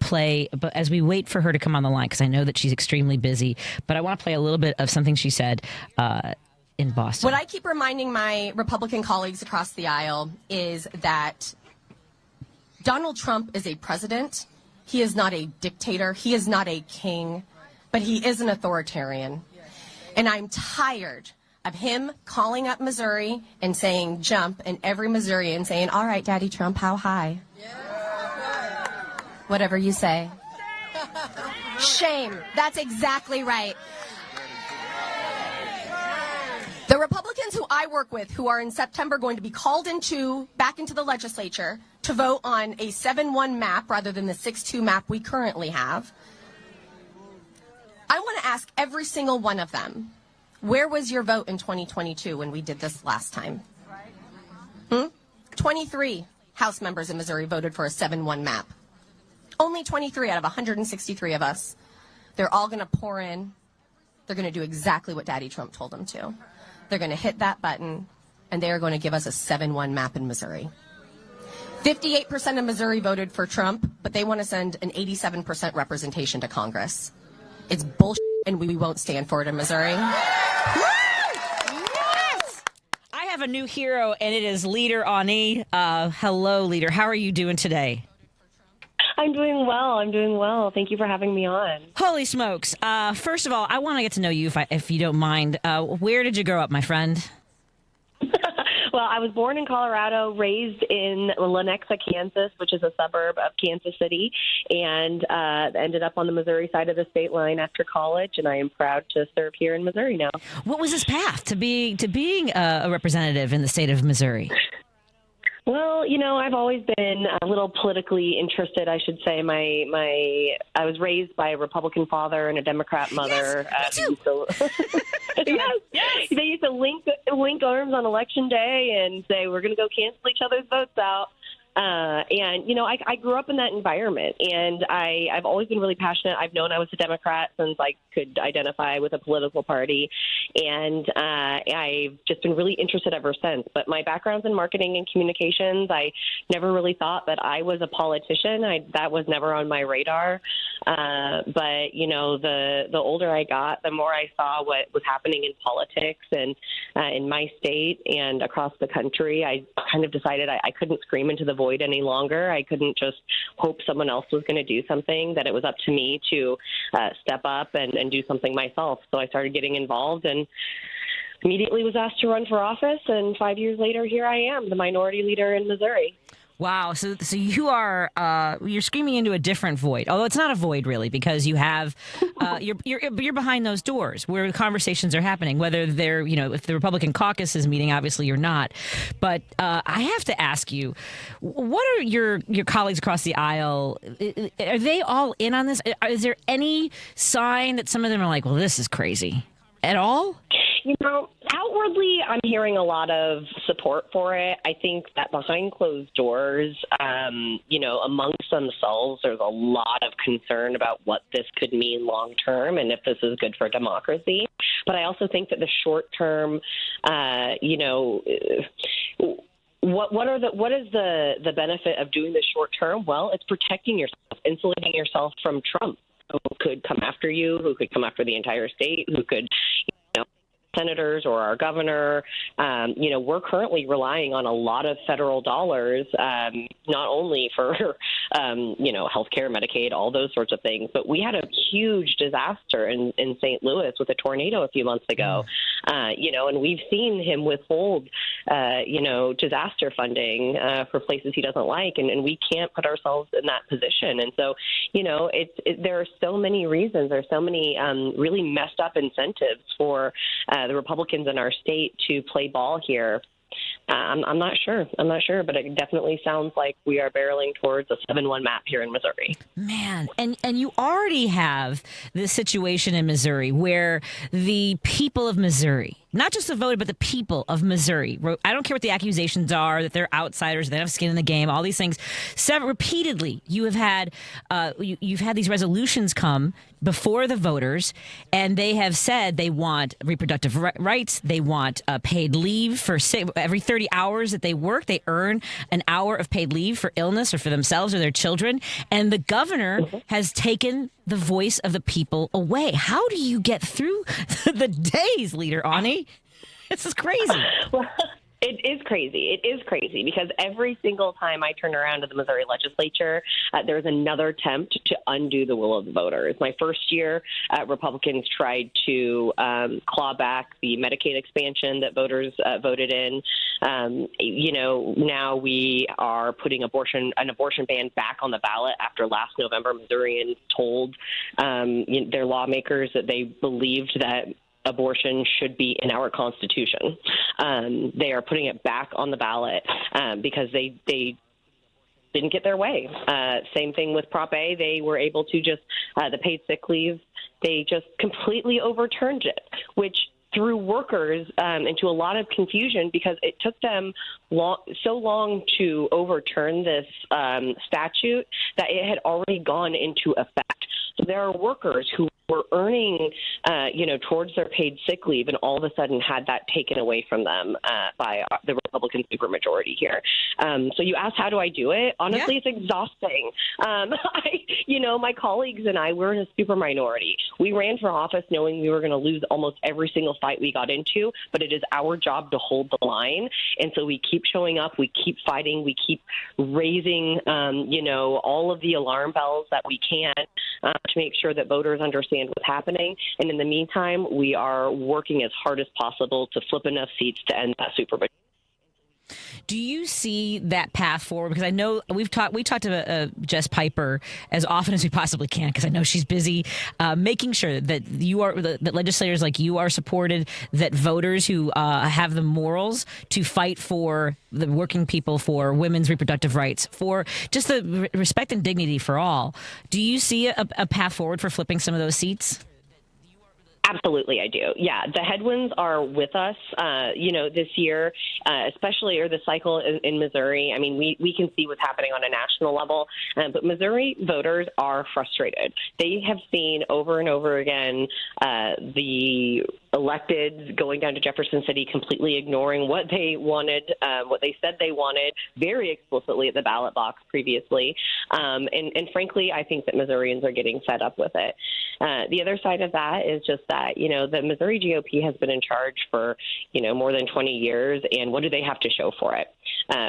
play, but as we wait for her to come on the line, because I know that she's extremely busy, but I want to play a little bit of something she said in Boston. What I keep reminding my Republican colleagues across the aisle is that Donald Trump is a president. He is not a dictator. He is not a king, but he is an authoritarian. And I'm tired of him calling up Missouri and saying jump, and every Missourian saying, all right, Daddy Trump, how high? Whatever you say. Shame. That's exactly right. The Republicans who I work with, who are in September going to be called back into the legislature to vote on a 7-1 map rather than the 6-2 map we currently have, I want to ask every single one of them, where was your vote in 2022 when we did this last time? 23 House members in Missouri voted for a 7-1 map. Only 23 out of 163 of us. They're all going to pour in. They're going to do exactly what Daddy Trump told them to. They're going to hit that button, and they are going to give us a 7-1 map in Missouri. 58% of Missouri voted for Trump, but they want to send an 87% representation to Congress. It's bullshit, and we won't stand for it in Missouri. Yes! I have a new hero, and it is Leader Aune. Hello, Leader. How are you doing today? I'm doing well. Thank you for having me on. Holy smokes. First of all, I want to get to know you, if you don't mind. Where did you grow up, my friend? Well, I was born in Colorado, raised in Lenexa, Kansas, which is a suburb of Kansas City, and ended up on the Missouri side of the state line after college, and I am proud to serve here in Missouri now. What was this path to being a representative in the state of Missouri? Well, I've always been a little politically interested, I should say. I was raised by a Republican father and a Democrat mother. Yes, me too. Yes. They used to link arms on Election Day and say, we're going to go cancel each other's votes out. I grew up in that environment, and I've always been really passionate. I've known I was a Democrat since I could identify with a political party, and I've just been really interested ever since. But my background's in marketing and communications. I never really thought that I was a politician. That was never on my radar. But the older I got, the more I saw what was happening in politics and in my state and across the country. I kind of decided I couldn't scream into the void any longer. I couldn't just hope someone else was going to do something, that it was up to me to step up and do something myself. So I started getting involved and immediately was asked to run for office. And 5 years later, here I am, the minority leader in Missouri. Wow. So you are you're screaming into a different void, although it's not a void really, because you have you're behind those doors where the conversations are happening, whether they're, if the Republican caucus is meeting, obviously you're not. But I have to ask you, what are your colleagues across the aisle? Are they all in on this? Is there any sign that some of them are like, well, this is crazy at all? Outwardly, I'm hearing a lot of support for it. I think that behind closed doors, amongst themselves, there's a lot of concern about what this could mean long term and if this is good for democracy. But I also think that the short term, what is the benefit of doing the short term? Well, it's protecting yourself, insulating yourself from Trump, who could come after you, who could come after the entire state, who could senators or our governor. We're currently relying on a lot of federal dollars, not only for, healthcare, Medicaid, all those sorts of things, but we had a huge disaster in St. Louis with a tornado a few months ago, and we've seen him withhold, disaster funding for places he doesn't like, and we can't put ourselves in that position. And so, there are so many reasons, there's so many really messed up incentives for the Republicans in our state to play ball here. I'm not sure, but it definitely sounds like we are barreling towards a 7-1 map here in Missouri. Man, and you already have this situation in Missouri where the people of Missouri not just the voter, but the people of Missouri. I don't care what the accusations are, that they're outsiders, they don't have skin in the game, all these things. Repeatedly, you have had you've had these resolutions come before the voters, and they have said they want reproductive rights, they want paid leave for every 30 hours that they work, they earn an hour of paid leave for illness or for themselves or their children. And the governor has taken the voice of the people away. How do you get through the days, Leader Aune? This is crazy. Well, it is crazy. It is crazy because every single time I turn around to the Missouri legislature, there's another attempt to undo the will of the voters. My first year, Republicans tried to claw back the Medicaid expansion that voters voted in. Now we are putting an abortion ban back on the ballot after last November. Missourians told their lawmakers that they believed that abortion should be in our Constitution. They are putting it back on the ballot because they didn't get their way. Same thing with Prop A. They were able to just, the paid sick leave, they just completely overturned it, which threw workers into a lot of confusion because it took them so long to overturn this statute that it had already gone into effect. So there are workers who were earning, towards their paid sick leave, and all of a sudden had that taken away from them by the Republican supermajority here. So you asked, how do I do it? Honestly, It's exhausting. My colleagues and I, we're in a super minority. We ran for office knowing we were going to lose almost every single fight we got into, but it is our job to hold the line. And so we keep showing up, we keep fighting, we keep raising, all of the alarm bells that we can to make sure that voters understand what's happening. And in the meantime, we are working as hard as possible to flip enough seats to end that super majority. Do you see that path forward? Because I know we talked to Jess Piper as often as we possibly can, because I know she's busy making sure that that legislators like you are supported, that voters who have the morals to fight for the working people, for women's reproductive rights, for just the respect and dignity for all. Do you see a path forward for flipping some of those seats? Absolutely, I do. Yeah, the headwinds are with us, this year, especially, or the cycle in Missouri. I mean, we can see what's happening on a national level, but Missouri voters are frustrated. They have seen over and over again the electeds going down to Jefferson City completely ignoring what they wanted, what they said they wanted very explicitly at the ballot box previously. And frankly, I think that Missourians are getting fed up with it. The other side of that is just that, the Missouri GOP has been in charge for, more than 20 years. And what do they have to show for it?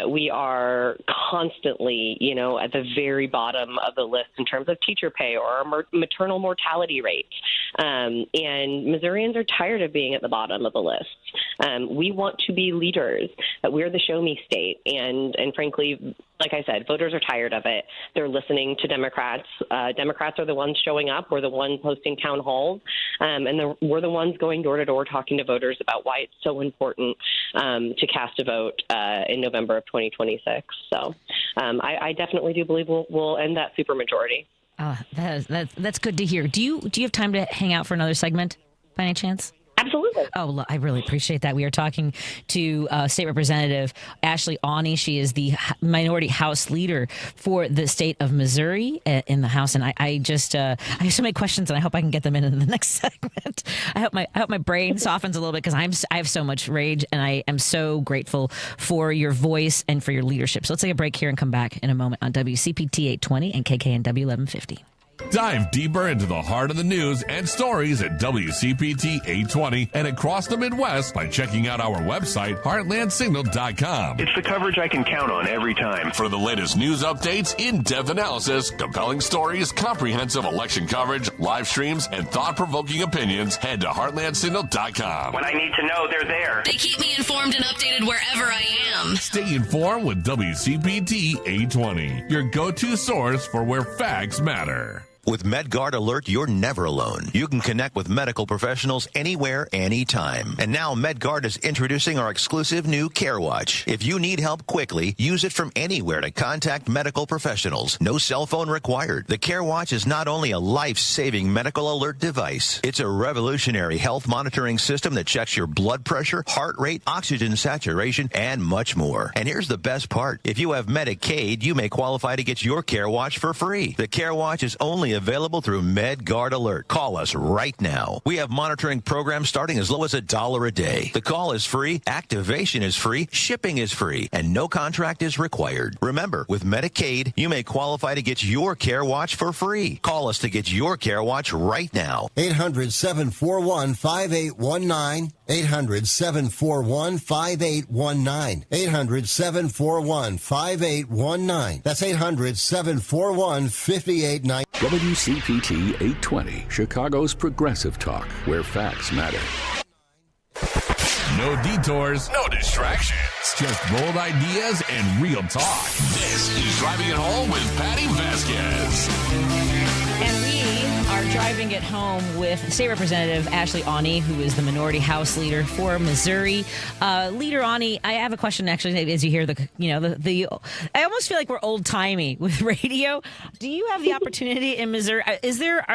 We are constantly, at the very bottom of the list in terms of teacher pay or our maternal mortality rates. And Missourians are tired of being at the bottom of the list. We want to be leaders. We're the show me state. And frankly, like I said, voters are tired of it. They're listening to Democrats. Democrats are the ones showing up. We're the ones hosting town halls. And we're the ones going door to door talking to voters about why it's so important to cast a vote in November of 2026. So I definitely do believe we'll end that supermajority. That's good to hear. Do you have time to hang out for another segment by any chance? Absolutely. Oh, I really appreciate that. We are talking to State Representative Ashley Aune. She is the Minority House Leader for the state of Missouri in the House, and I have so many questions, and I hope I can get them in the next segment. I hope my brain softens a little bit, because I have so much rage, and I am so grateful for your voice and for your leadership. So let's take a break here and come back in a moment on WCPT 820 and KKNW 1150. Dive deeper into the heart of the news and stories at WCPT 820 and across the Midwest by checking out our website, heartlandsignal.com. It's the coverage I can count on every time. For the latest news updates, in-depth analysis, compelling stories, comprehensive election coverage, live streams, and thought-provoking opinions, head to heartlandsignal.com. When I need to know, they're there. They keep me informed and updated wherever I am. Stay informed with WCPT 820, your go-to source for where facts matter. With MedGuard Alert, you're never alone. You can connect with medical professionals anywhere, anytime. And now MedGuard is introducing our exclusive new Care Watch. If you need help quickly, use it from anywhere to contact medical professionals. No cell phone required. The Care Watch is not only a life-saving medical alert device, it's a revolutionary health monitoring system that checks your blood pressure, heart rate, oxygen saturation, and much more. And here's the best part. If you have Medicaid, you may qualify to get your Care Watch for free. The Care Watch is only available through MedGuard Alert. Call us right now. We have monitoring programs starting as low as $1 a day. The call is free, activation is free, shipping is free, and no contract is required. Remember, with Medicaid, you may qualify to get your Care Watch for free. Call us to get your Care Watch right now. 800-741-5819. 800-741-5819. 800-741-5819. That's 800-741-5819. WCPT 820, Chicago's progressive talk, where facts matter. No detours, no distractions, just bold ideas and real talk. This is Driving It Home with Patti Vasquez. And we are driving it home with State Representative Ashley Aune, who is the Minority House Leader for Missouri. Leader Aune, I have a question. Actually, as you hear the I almost feel like we're old timey with radio. Do you have the opportunity in Missouri? Is there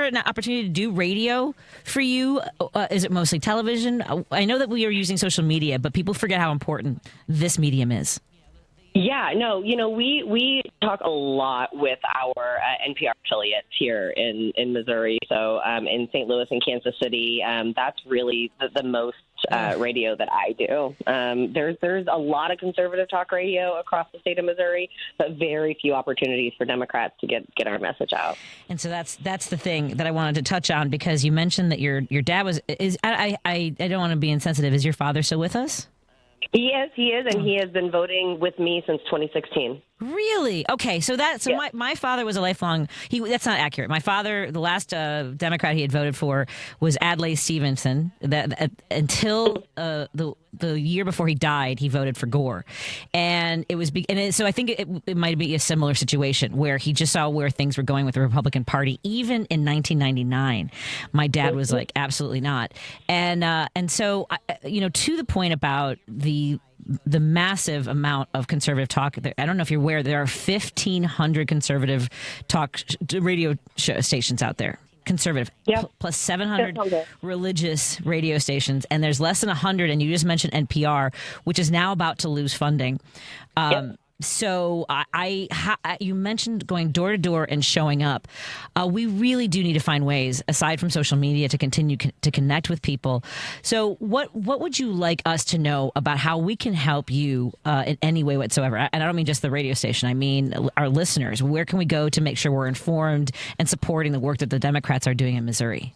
an opportunity to do radio for you? Is it mostly television? I know that we are using social media, but people forget how important this medium is. Yeah, no, we talk a lot with our NPR affiliates here in Missouri. So in St. Louis and Kansas City, that's really the most radio that I do. There's a lot of conservative talk radio across the state of Missouri, but very few opportunities for Democrats to get our message out. And so that's the thing that I wanted to touch on, because you mentioned that your dad I don't want to be insensitive. Is your father still with us? He is, and he has been voting with me since 2016. Really? Okay. So my father was a lifelong. That's not accurate. My father, the last Democrat he had voted for was Adlai Stevenson. Until the year before he died, he voted for Gore, and it was. So I think it might be a similar situation where he just saw where things were going with the Republican Party. Even in 1999, my dad was like, absolutely not. And so to the point about the massive amount of conservative talk. I don't know if you're aware, there are 1,500 conservative talk radio stations out there. Conservative, plus 700 religious radio stations, and there's less than 100. And you just mentioned NPR, which is now about to lose funding. So you mentioned going door to door and showing up. We really do need to find ways, aside from social media, to continue to connect with people. So what would you like us to know about how we can help you in any way whatsoever? And I don't mean just the radio station. I mean our listeners. Where can we go to make sure we're informed and supporting the work that the Democrats are doing in Missouri?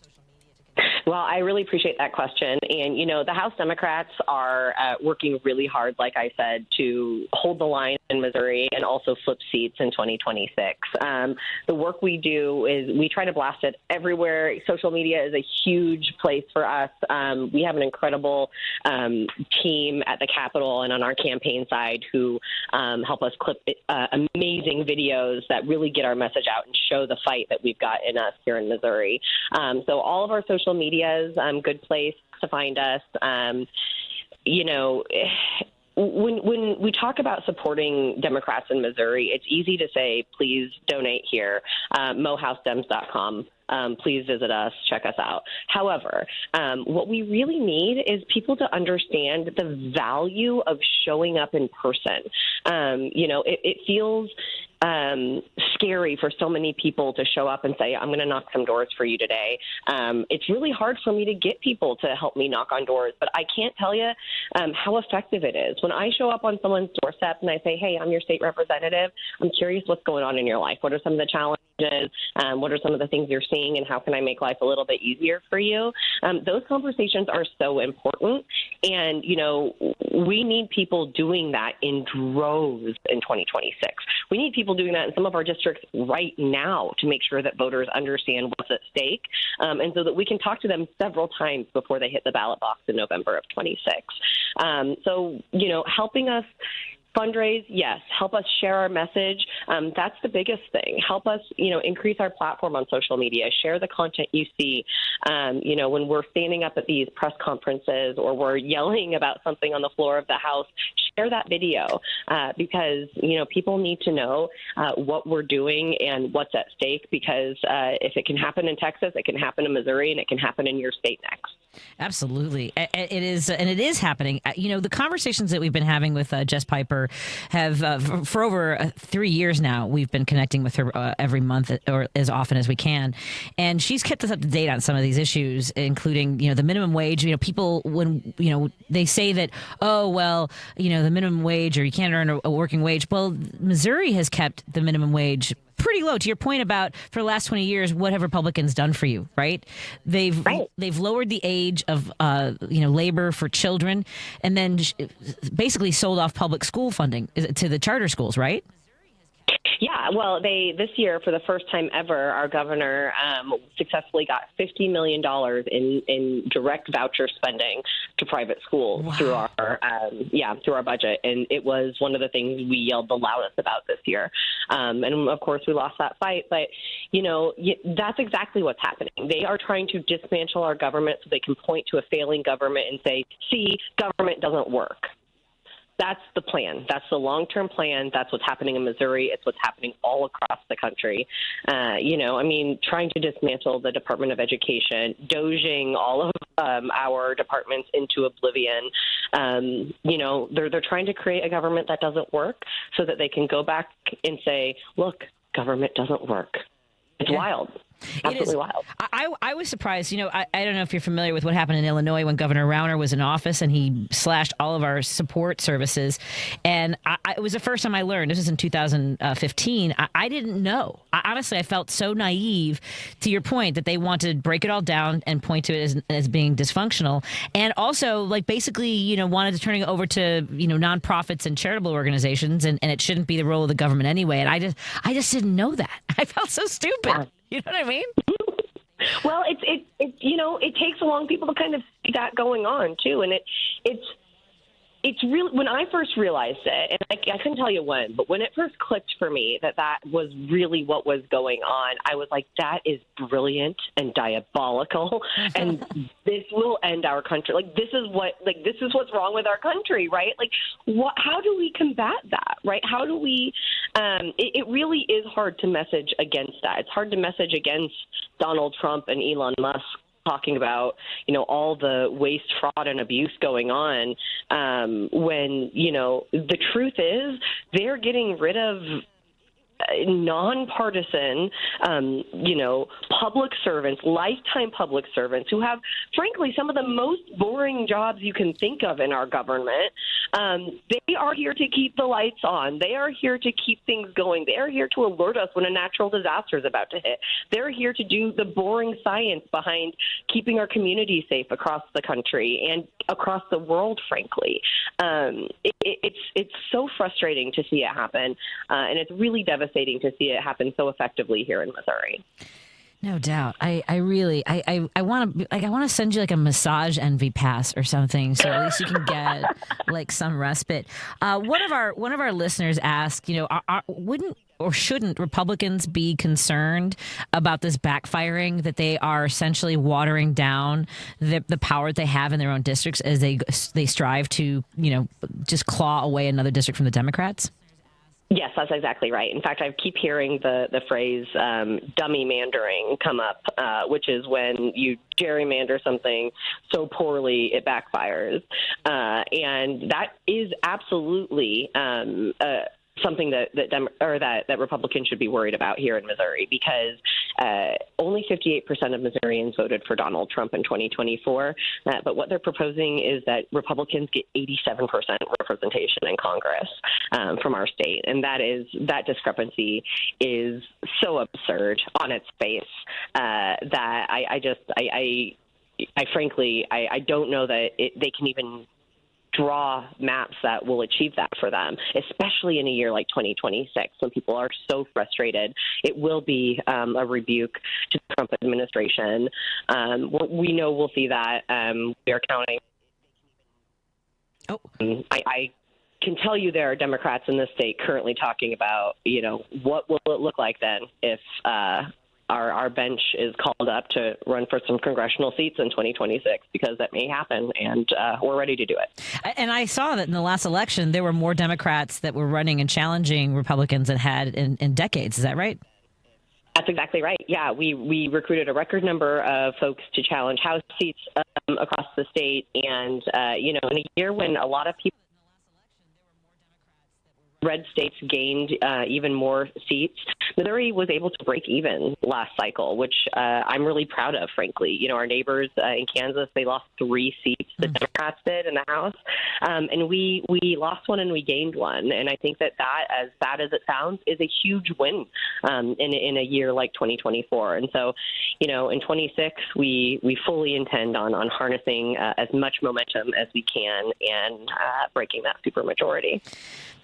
Well, I really appreciate that question. And, the House Democrats are working really hard, like I said, to hold the line in Missouri and also flip seats in 2026. The work we do is we try to blast it everywhere. Social media is a huge place for us. We have an incredible team at the Capitol and on our campaign side who help us clip amazing videos that really get our message out and show the fight that we've got in us here in Missouri. So all of our social media is a good place to find us. When we talk about supporting Democrats in Missouri, it's easy to say, please donate here, mohousedems.com. Please visit us, check us out. However, what we really need is people to understand the value of showing up in person. It feels scary for so many people to show up and say, I'm going to knock some doors for you today. It's really hard for me to get people to help me knock on doors, but I can't tell you how effective it is. When I show up on someone's doorstep and I say, hey, I'm your state representative, I'm curious what's going on in your life. What are some of the challenges? What are some of the things you're seeing, and how can I make life a little bit easier for you? Those conversations are so important, and, we need people doing that in droves in 2026. We need people doing that in some of our districts right now to make sure that voters understand what's at stake, and so that we can talk to them several times before they hit the ballot box in November of 26. So, helping us fundraise, yes. Help us share our message. That's the biggest thing. Help us, increase our platform on social media. Share the content you see. When we're standing up at these press conferences or we're yelling about something on the floor of the House, share that video because, people need to know what we're doing and what's at stake because if it can happen in Texas, it can happen in Missouri, and it can happen in your state next. Absolutely. It is. And it is happening. The conversations that we've been having with Jess Piper have for over 3 years now. We've been connecting with her every month or as often as we can. And she's kept us up to date on some of these issues, including, the minimum wage. People, when, they say that, the minimum wage or you can't earn a working wage. Well, Missouri has kept the minimum wage pretty low. To your point about for the last 20 years, what have Republicans done for you, right? They've lowered the age of labor for children, and then basically sold off public school funding to the charter schools, right? Yeah, well, this year, for the first time ever, our governor successfully got $50 million in direct voucher spending to private schools through our budget, and it was one of the things we yelled the loudest about this year. And of course, we lost that fight, but that's exactly what's happening. They are trying to dismantle our government so they can point to a failing government and say, "See, government doesn't work." That's the plan. That's the long-term plan. That's what's happening in Missouri. It's what's happening all across the country. Trying to dismantle the Department of Education, doging all of our departments into oblivion. They're trying to create a government that doesn't work so that they can go back and say, look, government doesn't work. It's wild. Absolutely wild. I was surprised. I don't know if you're familiar with what happened in Illinois when Governor Rauner was in office and he slashed all of our support services. And it was the first time I learned. This was in 2015. I didn't know. Honestly, I felt so naive to your point that they wanted to break it all down and point to it as being dysfunctional. And also, basically, wanted to turn it over to, nonprofits and charitable organizations. And it shouldn't be the role of the government anyway. And I just didn't know that. I felt so stupid. Yeah. You know what I mean? Well, it takes a long people to kind of see that going on too, and it's really, when I first realized it, and I couldn't tell you when, but when it first clicked for me that was really what was going on, I was like, that is brilliant and diabolical, and this will end our country. This is what's wrong with our country, right? How do we combat that, right? How do we? It really is hard to message against that. It's hard to message against Donald Trump and Elon Musk talking about, all the waste, fraud, and abuse going on when, the truth is they're getting rid of nonpartisan, public servants, lifetime public servants who have, frankly, some of the most boring jobs you can think of in our government. They are here to keep the lights on. They are here to keep things going. They are here to alert us when a natural disaster is about to hit. They're here to do the boring science behind keeping our community safe across the country and across the world, frankly. It's so frustrating to see it happen, and it's really devastating to see it happen so effectively here in Missouri. No doubt. I really want to send you a massage envy pass or something, so at least you can get some respite. One of our listeners asked, wouldn't or shouldn't Republicans be concerned about this backfiring, that they are essentially watering down the power that they have in their own districts as they strive to, just claw away another district from the Democrats? Yes, that's exactly right. In fact, I keep hearing the phrase dummy mandering come up, which is when you gerrymander something so poorly it backfires. And that is absolutely something that Republicans should be worried about here in Missouri, because only 58% of Missourians voted for Donald Trump in 2024. But what they're proposing is that Republicans get 87% representation in Congress from our state. And that discrepancy is so absurd on its face that I frankly don't know that they can even draw maps that will achieve that for them, especially in a year like 2026 when people are so frustrated. It will be a rebuke to the Trump administration. We know we'll see that. We are counting. Oh, I can tell you there are Democrats in the state currently talking about, what will it look like then if our bench is called up to run for some congressional seats in 2026, because that may happen, and we're ready to do it. And I saw that in the last election, there were more Democrats that were running and challenging Republicans than had in decades. Is that right? That's exactly right. Yeah, we recruited a record number of folks to challenge House seats across the state. And, in a year when a lot of people, red states gained even more seats, Missouri was able to break even last cycle, which I'm really proud of, frankly. Our neighbors in Kansas, they lost 3 seats, the Democrats did, in the House. And we lost one and we gained one. And I think that, as bad as it sounds, is a huge win in a year like 2024. And so, in 26, we fully intend on harnessing as much momentum as we can and breaking that supermajority.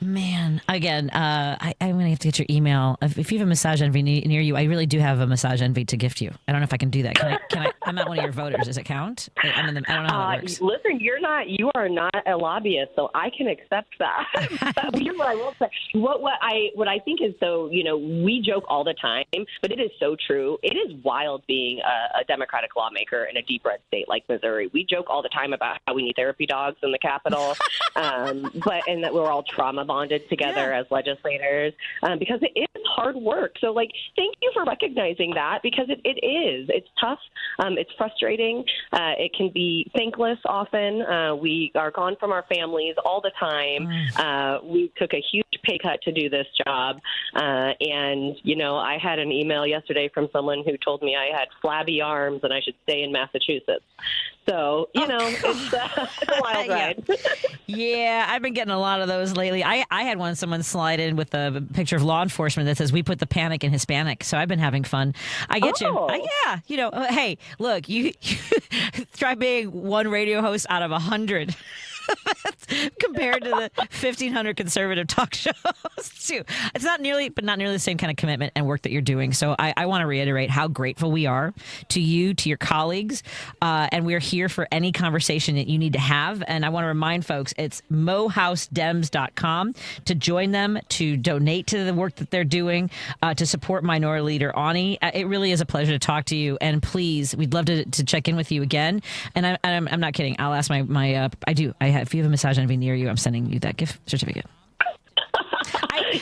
Man, again, I'm going to have to get your email. If you have a massage envy near you, I really do have a massage envy to gift you. I don't know if I can do that. Can I? I'm not one of your voters. Does it count? I don't know how it works. Listen, you are not a lobbyist, so I can accept that. Here's what I will say. What I think is so, we joke all the time, but it is so true. It is wild being a Democratic lawmaker in a deep red state like Missouri. We joke all the time about how we need therapy dogs in the Capitol, and that we're all trauma bonded together as legislators, because it is hard work. So, thank you for recognizing that, because it is. It's tough. It's frustrating. It can be thankless often. We are gone from our families all the time. We took a huge pay cut to do this job. And, I had an email yesterday from someone who told me I had flabby arms and I should stay in Massachusetts. So, it's a wild ride. Yeah, I've been getting a lot of those lately. I had someone slide in with a picture of law enforcement that says, "We put the panic in Hispanic." So I've been having fun. I get you. Hey, look, you try being one radio host out of 100. Compared to the 1,500 conservative talk shows, too. It's not nearly the same kind of commitment and work that you're doing. So I want to reiterate how grateful we are to you, to your colleagues, and we're here for any conversation that you need to have. And I want to remind folks, it's mohousedems.com to join them, to donate to the work that they're doing, to support Minority Leader Aune. It really is a pleasure to talk to you. And please, we'd love to check in with you again. And I'm not kidding. I'll ask if you have a massage envy near you, I'm sending you that gift certificate.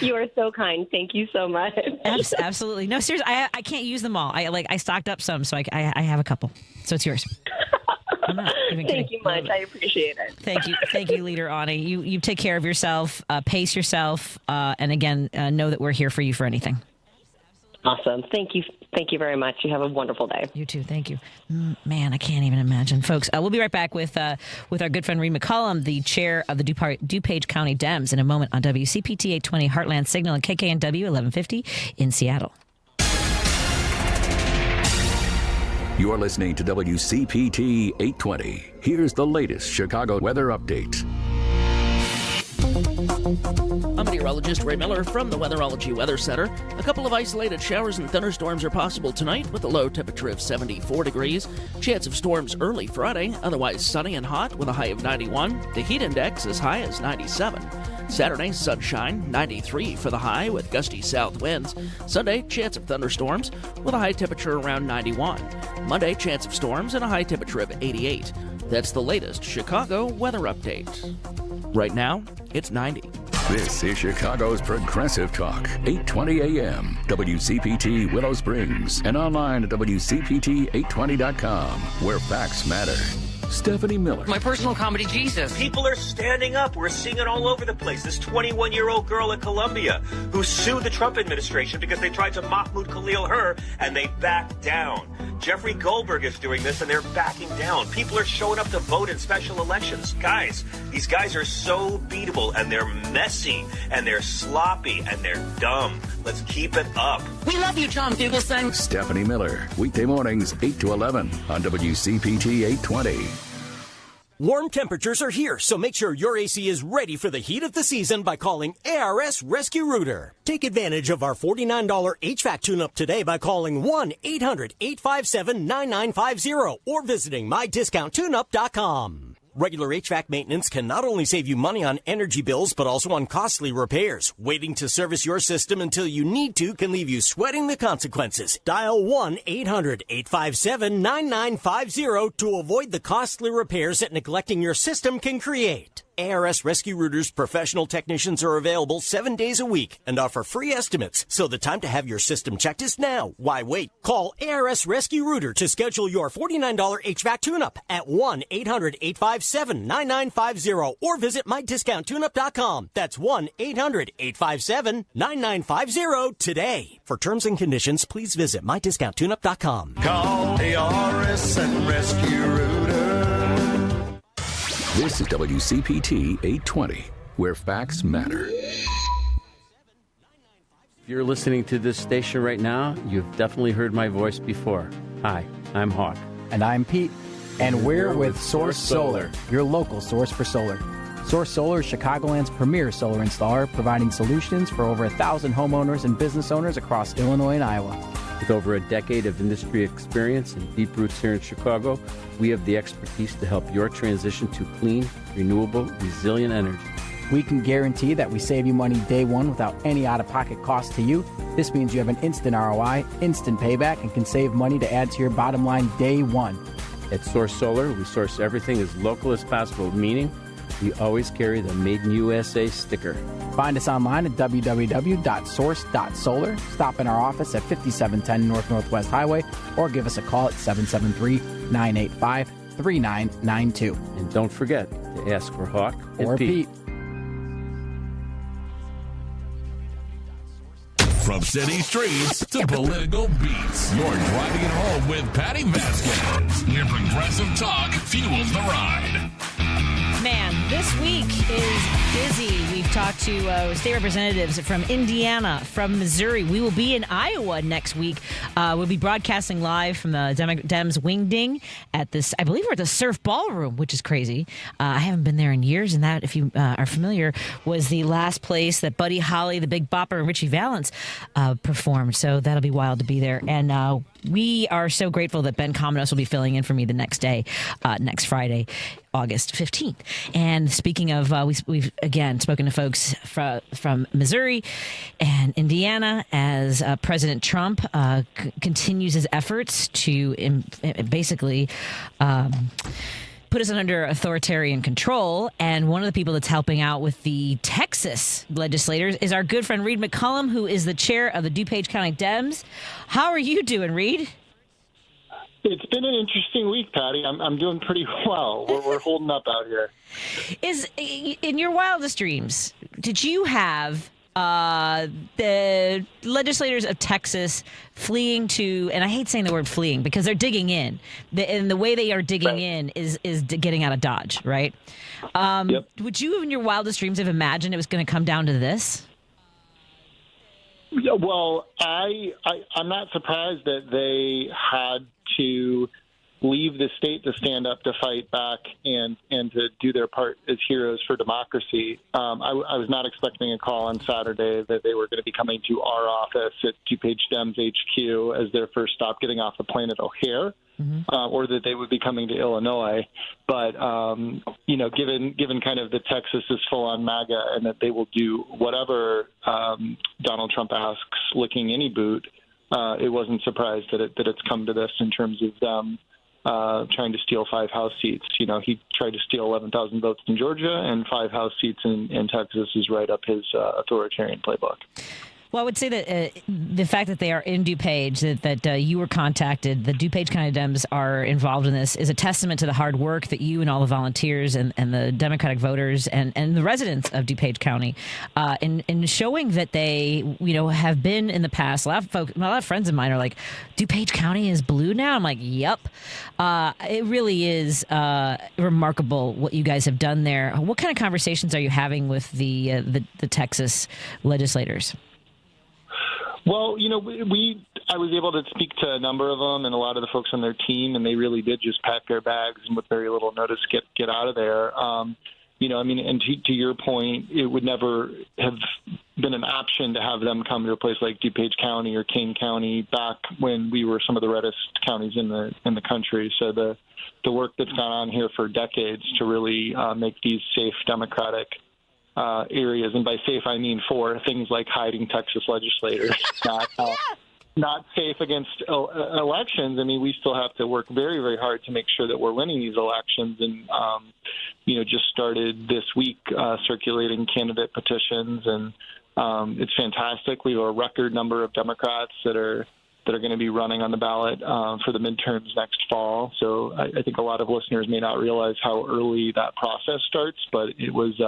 You are so kind. Thank you so much. Absolutely. No, seriously, I can't use them all. I stocked up some, so I have a couple. So it's yours. I'm not even kidding. Thank you much. I appreciate it. Thank you, Leader Aune. You take care of yourself, pace yourself, and again, know that we're here for you for anything. Awesome. Thank you. Thank you very much. You have a wonderful day. You too. Thank you. Man, I can't even imagine. Folks, we'll be right back with our good friend Reid McCollum, the chair of the DuPage County Dems, in a moment on WCPT 820 Heartland Signal and KKNW 1150 in Seattle. You're listening to WCPT 820. Here's the latest Chicago weather update. I'm meteorologist Ray Miller from the Weatherology Weather Center. A couple of isolated showers and thunderstorms are possible tonight with a low temperature of 74 degrees. Chance of storms early Friday, otherwise sunny and hot with a high of 91. The heat index as high as 97. Saturday, sunshine, 93 for the high with gusty south winds. Sunday, chance of thunderstorms with a high temperature around 91. Monday, chance of storms and a high temperature of 88. That's the latest Chicago weather update. Right now, it's 90. This is Chicago's Progressive Talk, 820 AM, WCPT Willow Springs, and online at WCPT820.com, where facts matter. Stephanie Miller. My personal comedy Jesus. People are standing up. We're seeing it all over the place. This 21-year-old girl in Colombia who sued the Trump administration because they tried to Mahmoud Khalil her, and they backed down. Jeffrey Goldberg is doing this, and they're backing down. People are showing up to vote in special elections. Guys, these guys are so beatable, and they're messy, and they're sloppy, and they're dumb. Let's keep it up. We love you, Tom Fugelsang. Stephanie Miller, weekday mornings, 8 to 11 on WCPT 820. Warm temperatures are here, so make sure your AC is ready for the heat of the season by calling ARS Rescue Rooter. Take advantage of our $49 HVAC tune-up today by calling 1-800-857-9950 or visiting mydiscounttune-up.com. Regular HVAC maintenance can not only save you money on energy bills, but also on costly repairs. Waiting to service your system until you need to can leave you sweating the consequences. Dial 1-800-857-9950 to avoid the costly repairs that neglecting your system can create. ARS Rescue Routers professional technicians are available 7 days a week and offer free estimates, so the time to have your system checked is now. Why wait? Call ARS Rescue Router to schedule your $49 HVAC tune-up at 1-800-857-9950 or visit mydiscounttune-up.com. That's 1-800-857-9950 today. For terms and conditions, please visit mydiscounttune-up.com. Call ARS and Rescue Router. This is WCPT 820, where facts matter. If you're listening to this station right now, you've definitely heard my voice before. Hi, I'm Hawk. And I'm Pete. And we're with Source Solar, your local source for solar. Source Solar is Chicagoland's premier solar installer, providing solutions for over 1,000 homeowners and business owners across Illinois and Iowa. With over a decade of industry experience and deep roots here in Chicago, we have the expertise to help your transition to clean, renewable, resilient energy. We can guarantee that we save you money day one without any out-of-pocket cost to you. This means you have an instant ROI, instant payback, and can save money to add to your bottom line day one. At Source Solar, we source everything as local as possible, meaning we always carry the Made in USA sticker. Find us online at www.source.solar. Stop in our office at 5710 North Northwest Highway or give us a call at 773-985-3992. And don't forget to ask for Hawk or Pete. From city streets to political beats, you're driving it home with Patti Vasquez. Where progressive talk fuels the ride. Man, this week is busy. We've talked to state representatives from Indiana, from Missouri. We will be in Iowa next week. We'll be broadcasting live from the Dems Wingding at this, I believe we're at the Surf Ballroom, which is crazy. I haven't been there in years, and that, if you are familiar, was the last place that Buddy Holly, the Big Bopper, and Richie Valens performed. So that'll be wild to be there. And we are so grateful that Ben Cominos will be filling in for me the next day, next Friday, August 15th. And speaking of, we've again spoken to folks from Missouri and Indiana as President Trump continues his efforts to basically put us under authoritarian control. And one of the people that's helping out with the Texas legislators is our good friend Reid McCollum, who is the chair of the DuPage County Dems. How are you doing, Reid? It's been an interesting week, Patty. I'm doing pretty well. We're holding up out here. Is in your wildest dreams, did you have the legislators of Texas fleeing to, and I hate saying the word fleeing because they're digging in, and the way they are digging in is getting out of Dodge, right? Yep. Would you, in your wildest dreams, have imagined it was going to come down to this? Yeah, well, I'm not surprised that they had to leave the state to stand up to fight back and to do their part as heroes for democracy. I was not expecting a call on Saturday that they were going to be coming to our office at DuPage Dems HQ as their first stop getting off the plane at O'Hare, or that they would be coming to Illinois. But, given kind of the Texas is full on MAGA and that they will do whatever Donald Trump asks, licking any boot, it wasn't surprised that it's come to this in terms of them trying to steal 5 House seats. You know, he tried to steal 11,000 votes in Georgia, and 5 House seats in Texas is right up his authoritarian playbook. Well, I would say that the fact that they are in DuPage, that you were contacted, the DuPage County Dems are involved in this, is a testament to the hard work that you and all the volunteers and the Democratic voters and the residents of DuPage County in showing that they, have been in the past. A lot of friends of mine are like, DuPage County is blue now? I'm like, yep. It really is remarkable what you guys have done there. What kind of conversations are you having with the Texas legislators? Well, I was able to speak to a number of them and a lot of the folks on their team, and they really did just pack their bags and with very little notice get out of there. And to your point, it would never have been an option to have them come to a place like DuPage County or Kane County back when we were some of the reddest counties in the country. So the work that's gone on here for decades to really make these safe Democratic areas, and by safe I mean for things like hiding Texas legislators, not safe against elections. I mean, we still have to work very, very hard to make sure that we're winning these elections. And, just started this week circulating candidate petitions, and it's fantastic. We have a record number of Democrats that are going to be running on the ballot for the midterms next fall. So I think a lot of listeners may not realize how early that process starts, but it was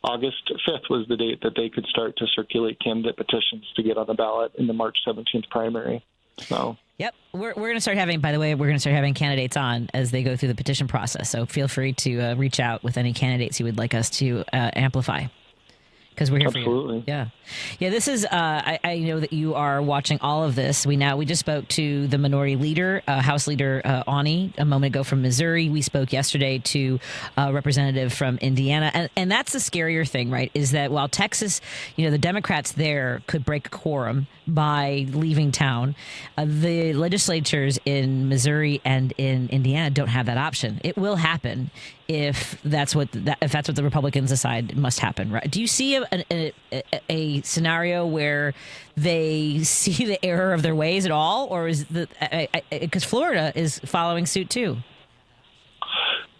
August 5th was the date that they could start to circulate candidate petitions to get on the ballot in the March 17th primary. So. Yep. We're going to start having, by the way, candidates on as they go through the petition process. So feel free to reach out with any candidates you would like us to amplify. Because we're here Absolutely. for you. Yeah. Yeah, this is, I know that you are watching all of this. We just spoke to the minority leader, House Leader Aune, a moment ago from Missouri. We spoke yesterday to a representative from Indiana. And that's the scarier thing, right, is that while Texas, the Democrats there could break a quorum by leaving town, the legislatures in Missouri and in Indiana don't have that option. It will happen if that's what the Republicans decide must happen, right? Do you see a scenario where they see the error of their ways at all, or is because Florida is following suit too?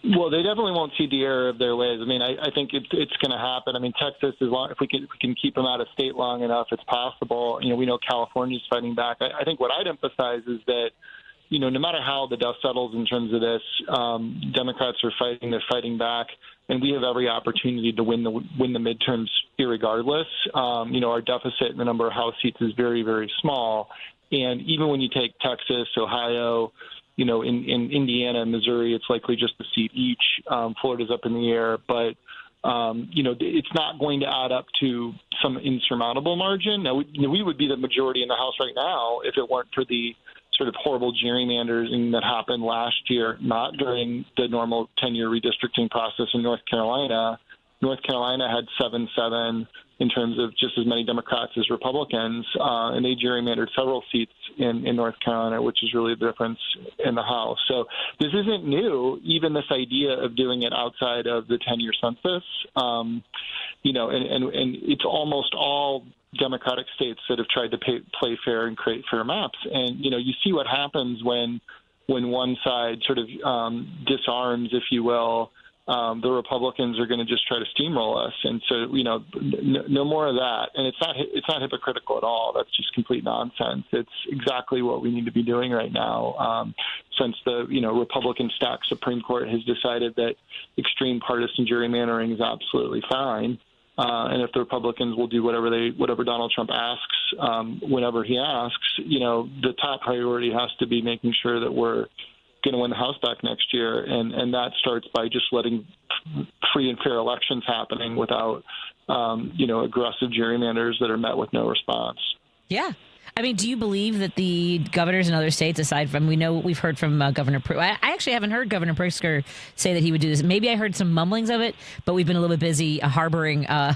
Well, they definitely won't see the error of their ways. I mean, I think it's going to happen. I mean, Texas, if we can keep them out of state long enough, it's possible. We know California's fighting back. I think what I'd emphasize is that, no matter how the dust settles in terms of this, Democrats are fighting. They're fighting back, and we have every opportunity to win the midterms, irregardless. Our deficit in the number of House seats is very, very small, and even when you take Texas, Ohio, in Indiana and Missouri, it's likely just a seat each. Florida's up in the air, but it's not going to add up to some insurmountable margin. Now, we would be the majority in the House right now if it weren't for the sort of horrible gerrymandering that happened last year, not during the normal 10-year redistricting process in North Carolina. North Carolina had 7-7 in terms of just as many Democrats as Republicans, and they gerrymandered several seats in North Carolina, which is really the difference in the House. So this isn't new, even this idea of doing it outside of the 10-year census, and it's almost all Democratic states that have tried to play fair and create fair maps. And, you see what happens when one side sort of disarms, if you will, the Republicans are going to just try to steamroll us. And so, no more of that. And it's not hypocritical at all. That's just complete nonsense. It's exactly what we need to be doing right now. Since the, Republican stacked Supreme Court has decided that extreme partisan gerrymandering is absolutely fine. And if the Republicans will do whatever Donald Trump asks, whenever he asks, the top priority has to be making sure that we're going to win the House back next year. And that starts by just letting free and fair elections happening without, aggressive gerrymanders that are met with no response. Yeah. I mean, do you believe that the governors in other states, aside from, we've heard from Governor Preis, I actually haven't heard Governor Preis say that he would do this. Maybe I heard some mumblings of it, but we've been a little bit busy harboring, I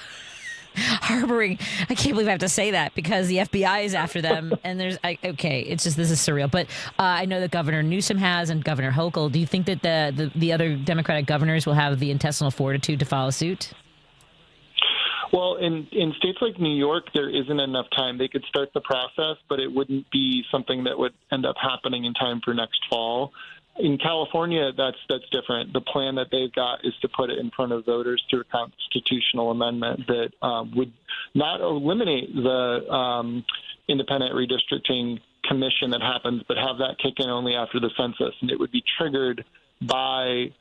can't believe I have to say that because the FBI is after them. And this is surreal. But I know that Governor Newsom has and Governor Hochul. Do you think that the other Democratic governors will have the intestinal fortitude to follow suit? Well, in states like New York, there isn't enough time. They could start the process, but it wouldn't be something that would end up happening in time for next fall. In California, that's different. The plan that they've got is to put it in front of voters through a constitutional amendment that would not eliminate the independent redistricting commission that happens, but have that kick in only after the census. And it would be triggered by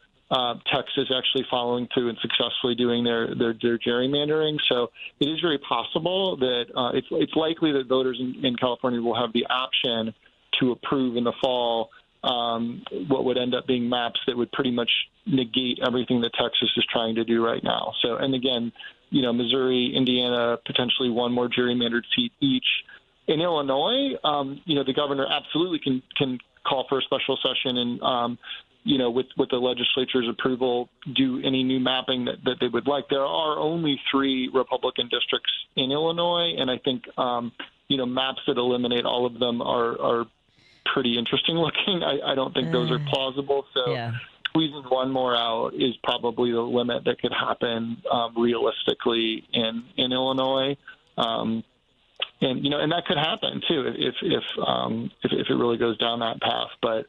Texas actually following through and successfully doing their gerrymandering. So it is very possible that it's likely that voters in California will have the option to approve in the fall what would end up being maps that would pretty much negate everything that Texas is trying to do right now. So, and again, Missouri, Indiana, potentially one more gerrymandered seat each. In Illinois, the governor absolutely can call for a special session and, with the legislature's approval, do any new mapping that they would like. There are only 3 Republican districts in Illinois, and I think, maps that eliminate all of them are pretty interesting looking. I don't think those are plausible. So squeezing one more out is probably the limit that could happen realistically in Illinois. And that could happen too if it really goes down that path. But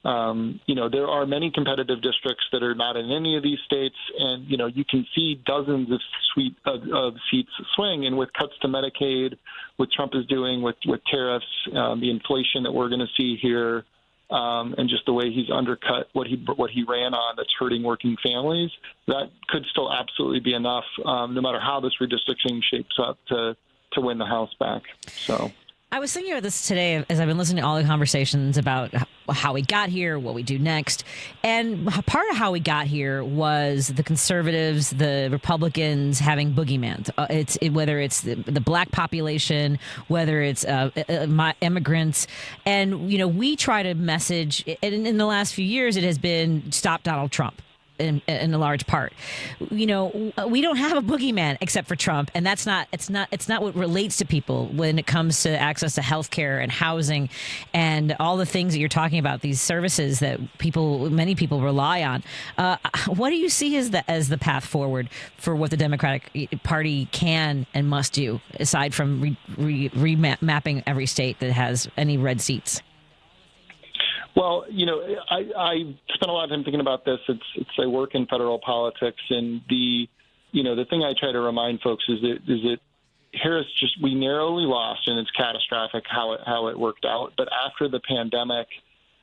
there are many competitive districts that are not in any of these states, and you can see dozens of seats swing. And with cuts to Medicaid, what Trump is doing with tariffs, the inflation that we're going to see here, and just the way he's undercut what he ran on that's hurting working families, that could still absolutely be enough, no matter how this redistricting shapes up, to win the House back. So I was thinking about this today as I've been listening to all the conversations about how we got here, what we do next. And part of how we got here was the conservatives, the Republicans having boogeymen. Whether it's the black population, whether it's immigrants. And, we try to message, and in the last few years, it has been stop Donald Trump. In a large part, we don't have a boogeyman except for Trump, and it's not what relates to people when it comes to access to health care and housing and all the things that you're talking about, these services that many people rely on. What do you see as the path forward for what the Democratic Party can and must do, aside from remapping every state that has any red seats? Well, I spent a lot of time thinking about this. I work in federal politics, and the thing I try to remind folks is that Harris we narrowly lost, and it's catastrophic how it worked out. But after the pandemic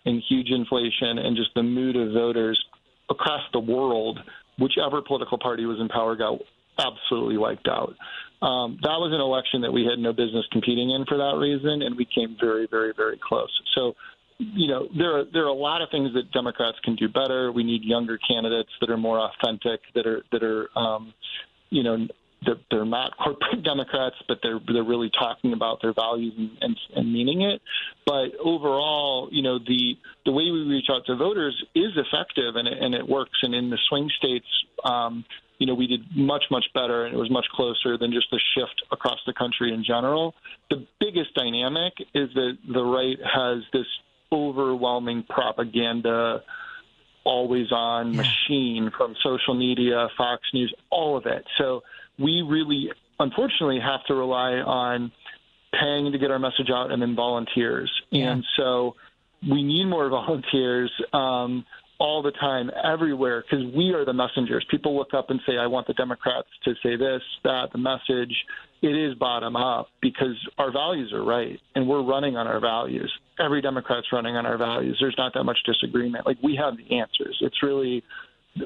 and huge inflation and just the mood of voters across the world, whichever political party was in power got absolutely wiped out. That was an election that we had no business competing in for that reason, and we came very, very, very close. So, there are a lot of things that Democrats can do better. We need younger candidates that are more authentic, that are they're not corporate Democrats, but they're really talking about their values and meaning it. But overall, the way we reach out to voters is effective, and it works. And in the swing states, we did much, much better, and it was much closer than just the shift across the country in general. The biggest dynamic is that the right has this overwhelming propaganda, always-on machine from social media, Fox News, all of it. So we really, unfortunately, have to rely on paying to get our message out and then volunteers. Yeah. And so we need more volunteers all the time, everywhere, because we are the messengers. People look up and say, I want the Democrats to say this, that, the message. It is bottom up because our values are right, and we're running on our values. Every Democrat's running on our values. There's not that much disagreement. We have the answers. It's really,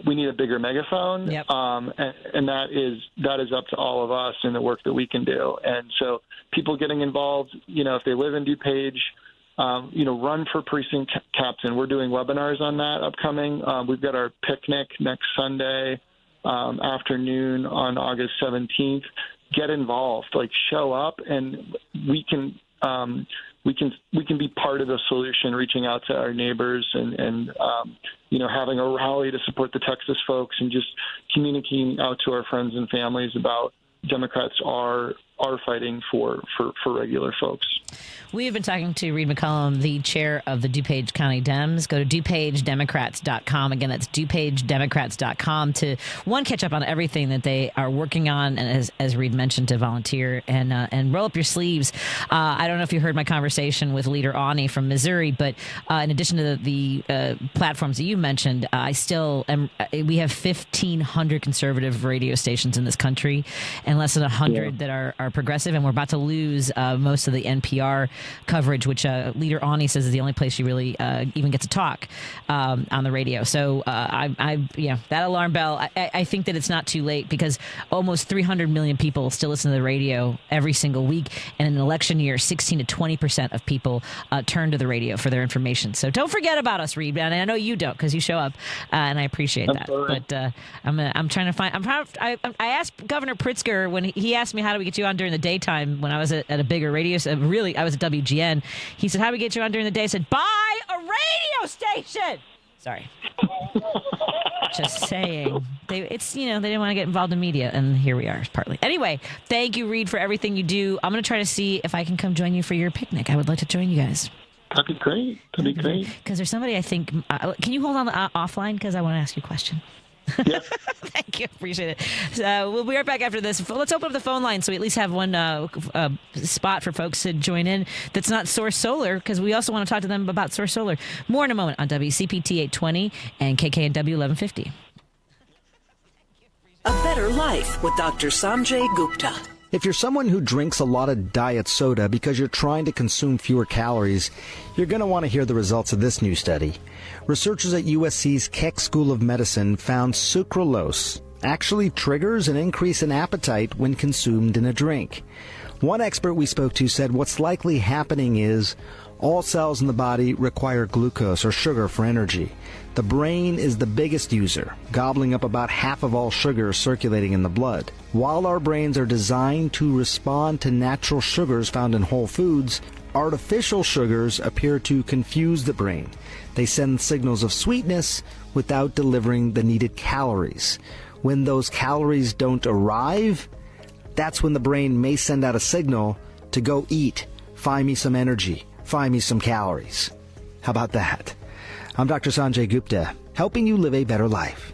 we need a bigger megaphone, and that is up to all of us in the work that we can do. And so people getting involved, if they live in DuPage, run for precinct captain. We're doing webinars on that upcoming. We've got our picnic next Sunday afternoon on August 17th. Get involved, show up, and we can be part of the solution, reaching out to our neighbors and having a rally to support the Texas folks, and just communicating out to our friends and families about Democrats are fighting for regular folks. We have been talking to Reid McCollum, the chair of the DuPage County Dems. Go to DuPageDemocrats.com. Again, that's DuPageDemocrats.com to, catch up on everything that they are working on, and as Reid mentioned, to volunteer and roll up your sleeves. I don't know if you heard my conversation with Leader Aune from Missouri, but in addition to the platforms that you mentioned, we have 1,500 conservative radio stations in this country, and less than 100 that are progressive, and we're about to lose most of the NPR coverage, which Leader Aune says is the only place she really even gets to talk on the radio. So that alarm bell, I think that it's not too late, because almost 300 million people still listen to the radio every single week. And in an election year, 16 to 20% of people turn to the radio for their information. So don't forget about us, Reid. And I know you don't, because you show up, and I appreciate that. But I'm trying to find. I asked Governor Pritzker when he asked me, how do we get you on on during the daytime when I was at a bigger radio. I was at WGN. He said, "How do we get you on during the day?" I said, "Buy a radio station." Sorry. Just saying. They didn't want to get involved in media, and here we are, partly. Anyway, thank you, Reid, for everything you do. I'm going to try to see if I can come join you for your picnic. I would like to join you guys. That'd be great. Because there's somebody I think... can you hold on offline? Because I want to ask you a question. Yeah. Thank you. Appreciate it. We'll be right back after this. Let's open up the phone line so we at least have one spot for folks to join in that's not Source Solar, because we also want to talk to them about Source Solar. More in a moment on WCPT 820 and KKNW 1150. A better life with Dr. Sanjay Gupta. If you're someone who drinks a lot of diet soda because you're trying to consume fewer calories, you're going to want to hear the results of this new study. Researchers at USC's Keck School of Medicine found sucralose actually triggers an increase in appetite when consumed in a drink. One expert we spoke to said what's likely happening is all cells in the body require glucose or sugar for energy. The brain is the biggest user, gobbling up about half of all sugar circulating in the blood. While our brains are designed to respond to natural sugars found in whole foods, artificial sugars appear to confuse the brain. They send signals of sweetness without delivering the needed calories. When those calories don't arrive, that's when the brain may send out a signal to go eat, find me some energy, find me some calories. How about that? I'm Dr. Sanjay Gupta, helping you live a better life.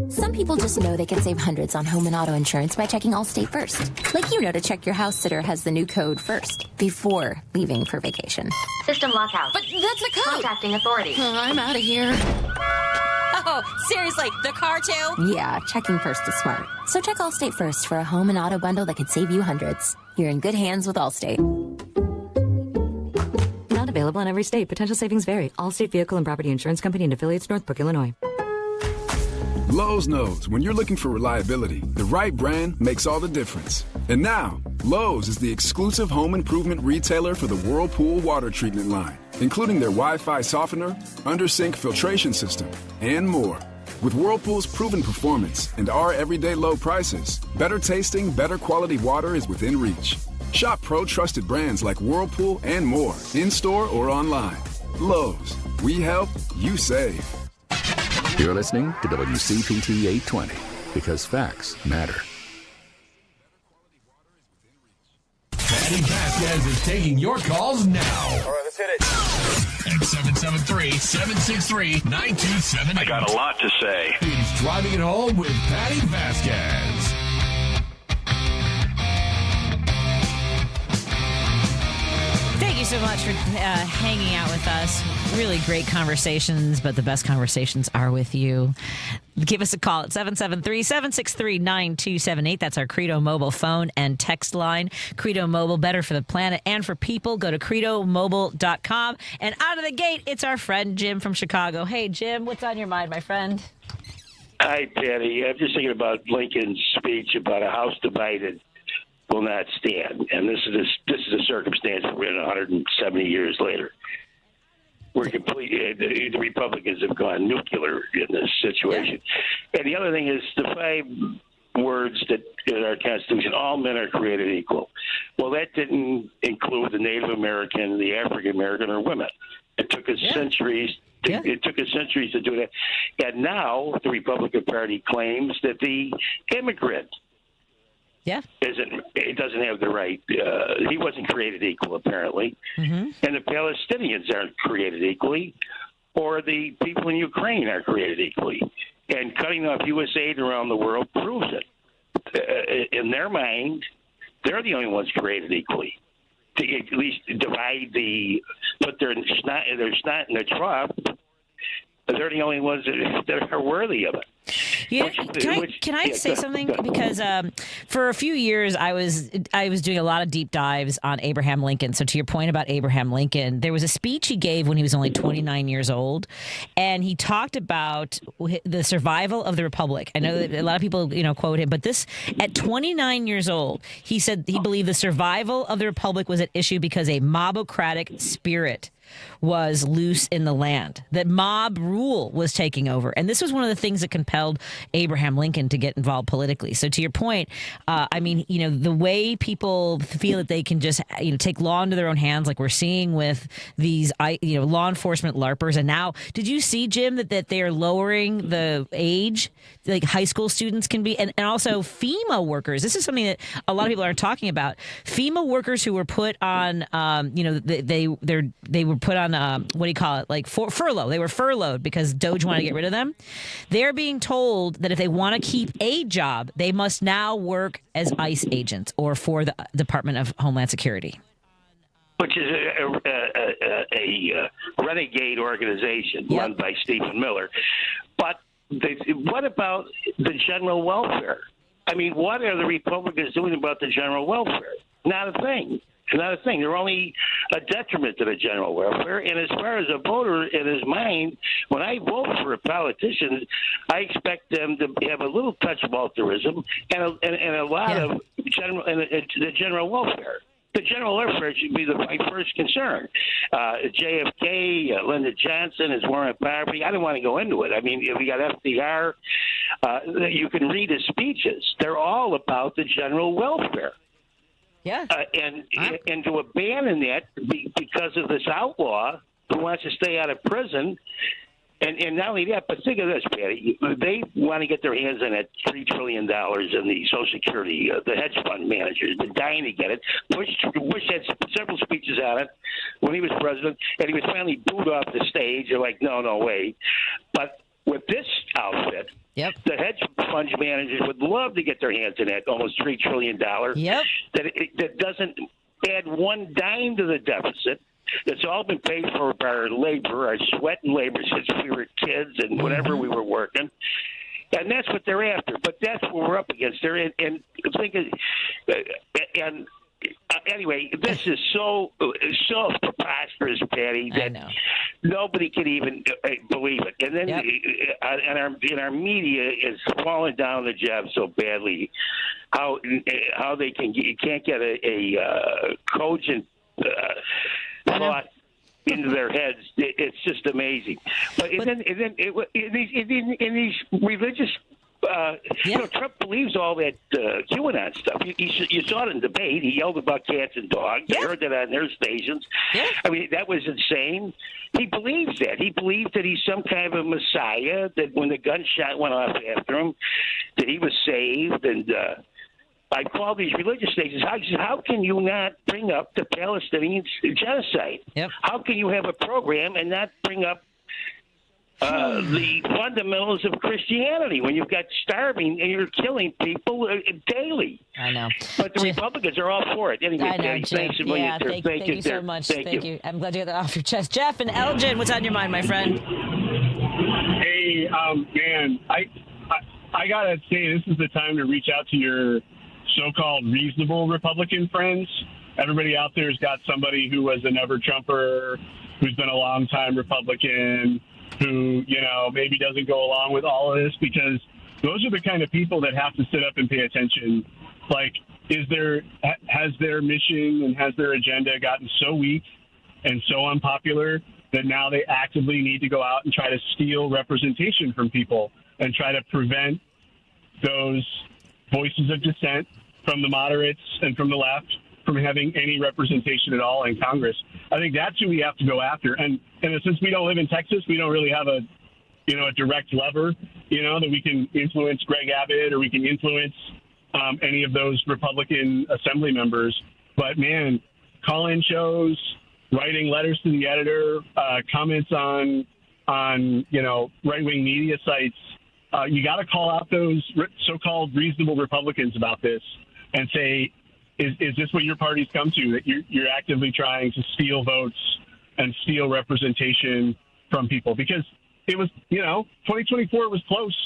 Some people just know they can save hundreds on home and auto insurance by checking Allstate first. Like to check your house sitter has the new code first, before leaving for vacation. System lockout. But that's the code! Contacting authority. I'm out of here. Oh, seriously, the car too? Yeah, checking first is smart. So check Allstate first for a home and auto bundle that could save you hundreds. You're in good hands with Allstate. Not available in every state. Potential savings vary. Allstate Vehicle and Property Insurance Company and affiliates, Northbrook, Illinois. Lowe's knows when you're looking for reliability, the right brand makes all the difference. And now, Lowe's is the exclusive home improvement retailer for the Whirlpool water treatment line, including their Wi-Fi softener, under-sink filtration system, and more. With Whirlpool's proven performance and our everyday low prices, better tasting, better quality water is within reach. Shop pro-trusted brands like Whirlpool and more, in-store or online. Lowe's, we help, you save. You're listening to WCPT 820 because facts matter. Patti Vasquez is taking your calls now. All right, let's hit it. At 773-763-9278. I got a lot to say. It's Driving It Home with Patti Vasquez. Thank you so much for hanging out with us. Really great conversations, but the best conversations are with you. Give us a call at 773-763-9278. That's our Credo mobile phone and text line. Credo Mobile, better for the planet and for people. Go to credomobile.com. And out of the gate, it's our friend Jim from Chicago. Hey, Jim, what's on your mind, my friend? Hi, Patty. I'm just thinking about Lincoln's speech about a house divided will not stand. And this is a circumstance we're in 170 years later. We're completely, the Republicans have gone nuclear in this situation. Yeah. And the other thing is the 5 words that in our Constitution, all men are created equal. Well, that didn't include the Native American, the African American, or women. It took us centuries. It took us centuries to do that. And now the Republican Party claims that the immigrant it doesn't have the right. He wasn't created equal, apparently. Mm-hmm. And the Palestinians aren't created equally, or the people in Ukraine are created equally. And cutting off U.S. aid around the world proves it. In their mind, they're the only ones created equally. To at least put their snot in their trough. They're the only ones that are worthy of it. Yeah, can I say something? Because for a few years, I was doing a lot of deep dives on Abraham Lincoln. So to your point about Abraham Lincoln, there was a speech he gave when he was only 29 years old, and he talked about the survival of the republic. I know that a lot of people quote him, but this at 29 years old, he said he believed the survival of the republic was at issue because a mobocratic spirit was loose in the land, that mob rule was taking over. And this was one of the things that compelled Abraham Lincoln to get involved politically. So to your point, I mean, the way people feel that they can just, take law into their own hands, like we're seeing with these, law enforcement LARPers. And now, did you see, Jim, that they are lowering the age, like high school students can be, and also FEMA workers. This is something that a lot of people aren't talking about. FEMA workers who were put on, they were put on, what do you call it? Like furlough. They were furloughed because Doge wanted to get rid of them. They're being told that if they want to keep a job, they must now work as ICE agents or for the Department of Homeland Security. Which is a renegade organization run by Stephen Miller. But what about the general welfare? I mean, what are the Republicans doing about the general welfare? Not a thing. Not a thing. They're only a detriment to the general welfare. And as far as a voter in his mind, when I vote for a politician, I expect them to have a little touch of altruism and a lot of the general welfare. The general welfare should be my first concern. JFK, Lyndon Johnson, his war on poverty. I don't want to go into it. I mean, we got FDR. You can read his speeches. They're all about the general welfare. Yeah. And to abandon that because of this outlaw who wants to stay out of prison. And not only that, but think of this, Patty. They want to get their hands on that $3 trillion in the Social Security, the hedge fund managers. They're dying to get it. Bush had several speeches on it when he was president, and he was finally booed off the stage. They're like, no way. But with this outfit, the hedge fund managers would love to get their hands on that almost $3 trillion. That doesn't add one dime to the deficit. It's all been paid for by our labor, our sweat and labor since we were kids and whenever we were working. And that's what they're after. But that's what we're up against. Anyway, this is so preposterous, Patty, that nobody can even believe it. And then and our media is falling down the job so badly. How they can't get a cogent thought into their heads. It's just amazing. But then in these religious, Trump believes all that QAnon stuff. You saw it in debate. He yelled about cats and dogs. I heard that on their stations. I mean, that was insane. He believes that. He believes that he's some kind of a messiah, that when the gunshot went off after him, that he was saved. And I call these religious stations. How can you not bring up the Palestinian genocide? How can you have a program and not bring up the fundamentals of Christianity when you've got starving and you're killing people daily? I know. But the Republicans are all for it. Anyway, I know, Patty, thanks a million. Yeah, thank you so much. Thank you. I'm glad you got that off your chest. Jeff and Elgin, what's on your mind, my friend? Hey, man, I got to say this is the time to reach out to your so-called reasonable Republican friends. Everybody out there has got somebody who was a never-Trumper, who's been a long-time Republican, who, maybe doesn't go along with all of this, because those are the kind of people that have to sit up and pay attention. Like, has their mission and has their agenda gotten so weak and so unpopular that now they actively need to go out and try to steal representation from people and try to prevent those voices of dissent from the moderates and from the left from having any representation at all in Congress? I think that's who we have to go after. And since we don't live in Texas, we don't really have a direct lever, that we can influence Greg Abbott or we can influence any of those Republican assembly members. But man, call-in shows, writing letters to the editor, comments on right-wing media sites. You got to call out those so-called reasonable Republicans about this and say, is this what your party's come to, that you're actively trying to steal votes and steal representation from people? Because it was, 2024 was close.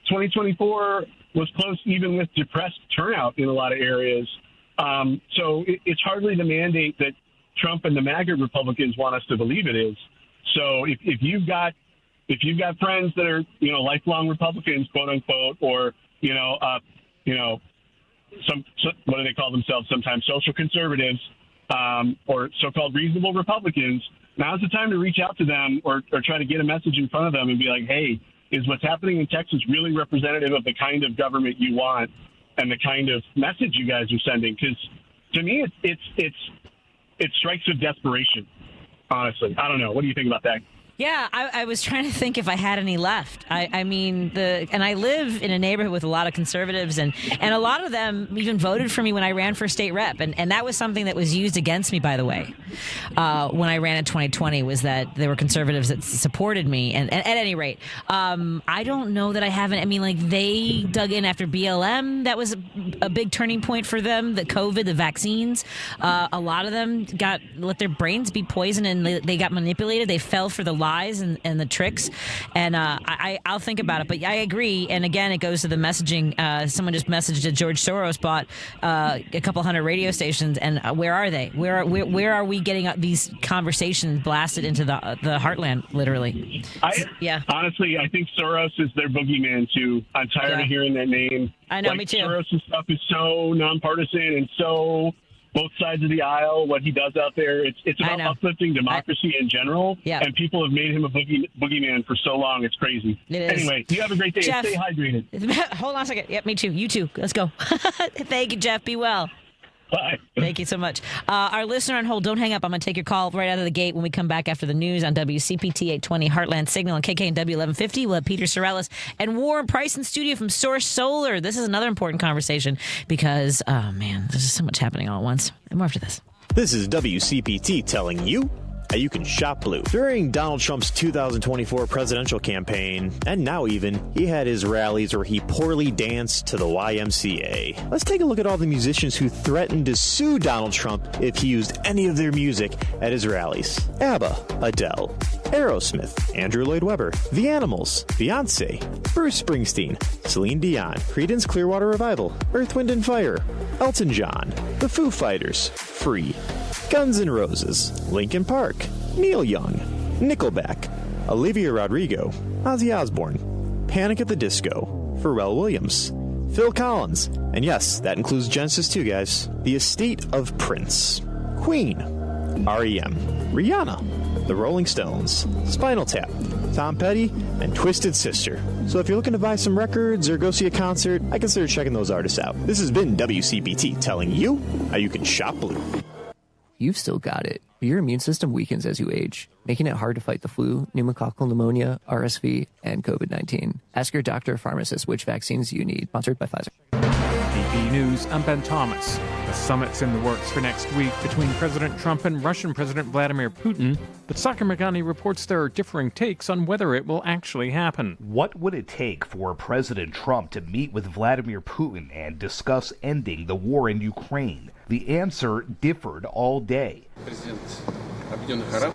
2024 was close even with depressed turnout in a lot of areas. So it's hardly the mandate that Trump and the MAGA Republicans want us to believe it is. So if you've got friends that are, lifelong Republicans, quote unquote, or, some what do they call themselves sometimes, social conservatives, or so-called reasonable Republicans, now's the time to reach out to them or try to get a message in front of them and be like, hey, is what's happening in Texas really representative of the kind of government you want and the kind of message you guys are sending? Because to me, it strikes with desperation, honestly. I don't know. What do you think about that? Yeah, I was trying to think if I had any left. I mean, and I live in a neighborhood with a lot of conservatives, and a lot of them even voted for me when I ran for state rep, and that was something that was used against me, by the way, when I ran in 2020, was that there were conservatives that supported me. And at any rate, I don't know that I haven't. I mean, like, they dug in after BLM. That was a big turning point for them. The COVID, the vaccines. A lot of them let their brains be poisoned, and they got manipulated. They fell for the lies and the tricks, and I'll think about it. But I agree, and again, it goes to the messaging. Someone just messaged that George Soros bought a couple hundred radio stations, and where are they? Where are we getting these conversations blasted into the heartland, literally? Honestly, I think Soros is their boogeyman too. I'm tired of hearing that name. I know, me too. Soros' stuff is so nonpartisan and so both sides of the aisle, what he does out there. It's about uplifting democracy in general, and people have made him a boogeyman for so long. It's crazy. It is. Anyway, you have a great day. Jeff, Stay hydrated. Hold on a second. Yep, me too. You too. Let's go. Thank you, Jeff. Be well. Bye. Thank you so much. Our listener on hold, don't hang up. I'm going to take your call right out of the gate when we come back after the news on WCPT 820 Heartland Signal and KKNW 1150. We'll have Peter Sarelas and Warren Preis in studio from Source Solar. This is another important conversation because, oh man, there's just so much happening all at once. And more after this. This is WCPT telling you how you can shop blue. During Donald Trump's 2024 presidential campaign, and now even, he had his rallies where he poorly danced to the YMCA. Let's take a look at all the musicians who threatened to sue Donald Trump if he used any of their music at his rallies. ABBA, Adele, Aerosmith, Andrew Lloyd Webber, The Animals, Beyonce, Bruce Springsteen, Celine Dion, Creedence Clearwater Revival, Earth, Wind & Fire, Elton John, The Foo Fighters, Free, Guns N' Roses, Linkin Park, Neil Young, Nickelback, Olivia Rodrigo, Ozzy Osbourne, Panic at the Disco, Pharrell Williams, Phil Collins, and yes, that includes Genesis too, guys, The Estate of Prince, Queen, R.E.M., Rihanna, The Rolling Stones, Spinal Tap, Tom Petty, and Twisted Sister. So if you're looking to buy some records or go see a concert, I consider checking those artists out. This has been WCPT telling you how you can shop blue. You've still got it, but your immune system weakens as you age, making it hard to fight the flu, pneumococcal pneumonia, RSV, and COVID-19. Ask your doctor or pharmacist which vaccines you need. Sponsored by Pfizer. AP News, I'm Ben Thomas. The summit's in the works for next week between President Trump and Russian President Vladimir Putin, but Sakar Megani reports there are differing takes on whether it will actually happen. What would it take for President Trump to meet with Vladimir Putin and discuss ending the war in Ukraine? The answer differed all day.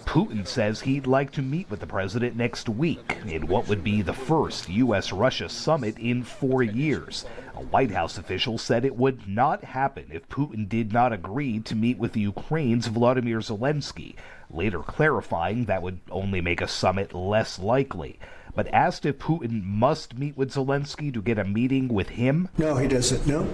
Putin says he'd like to meet with the president next week in what would be the first U.S.-Russia summit in 4 years. A White House official said it would not happen if Putin did not agree to meet with Ukraine's Volodymyr Zelensky, later clarifying that would only make a summit less likely. But asked if Putin must meet with Zelensky to get a meeting with him? No, he doesn't. No.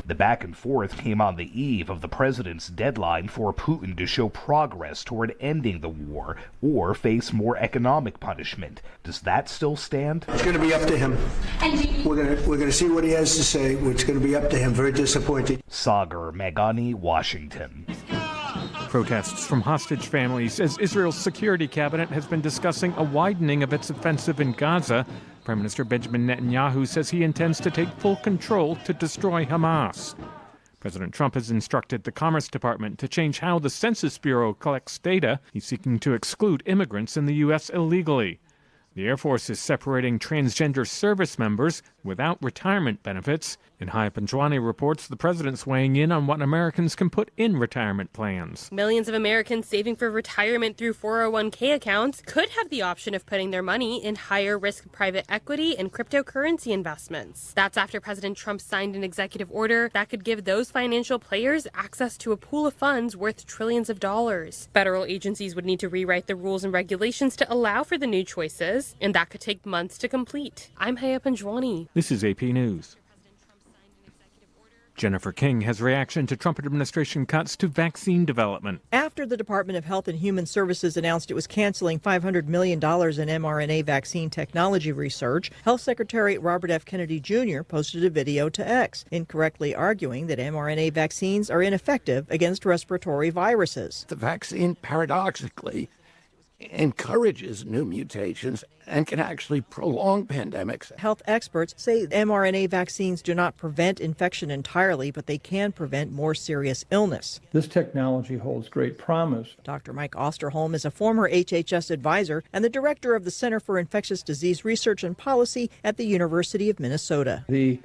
The back and forth came on the eve of the president's deadline for Putin to show progress toward ending the war or face more economic punishment. Does that still stand? It's going to be up to him. We're going to see what he has to say. It's going to be up to him. Very disappointing. Sagar Megani, Washington. Protests from hostage families as Israel's security cabinet has been discussing a widening of its offensive in Gaza. Prime Minister Benjamin Netanyahu says he intends to take full control to destroy Hamas. President Trump has instructed the Commerce Department to change how the Census Bureau collects data. He's seeking to exclude immigrants in the U.S. illegally. The Air Force is separating transgender service members without retirement benefits. In Haya Panjwani reports the president's weighing in on what Americans can put in retirement plans. Millions of Americans saving for retirement through 401k accounts could have the option of putting their money in higher risk private equity and cryptocurrency investments. That's after President Trump signed an executive order that could give those financial players access to a pool of funds worth trillions of dollars. Federal agencies would need to rewrite the rules and regulations to allow for the new choices, and that could take months to complete. I'm Haya Panjwani. This is AP News. Jennifer King has reaction to Trump administration cuts to vaccine development. After the Department of Health and Human Services announced it was canceling $500 million in mRNA vaccine technology research, Health Secretary Robert F. Kennedy Jr. posted a video to X, incorrectly arguing that mRNA vaccines are ineffective against respiratory viruses. The vaccine, paradoxically, encourages new mutations and can actually prolong pandemics. Health experts say mRNA vaccines do not prevent infection entirely, but they can prevent more serious illness. This technology holds great promise. Dr. Mike Osterholm is a former HHS advisor and the director of the Center for Infectious Disease Research and Policy at the University of Minnesota. The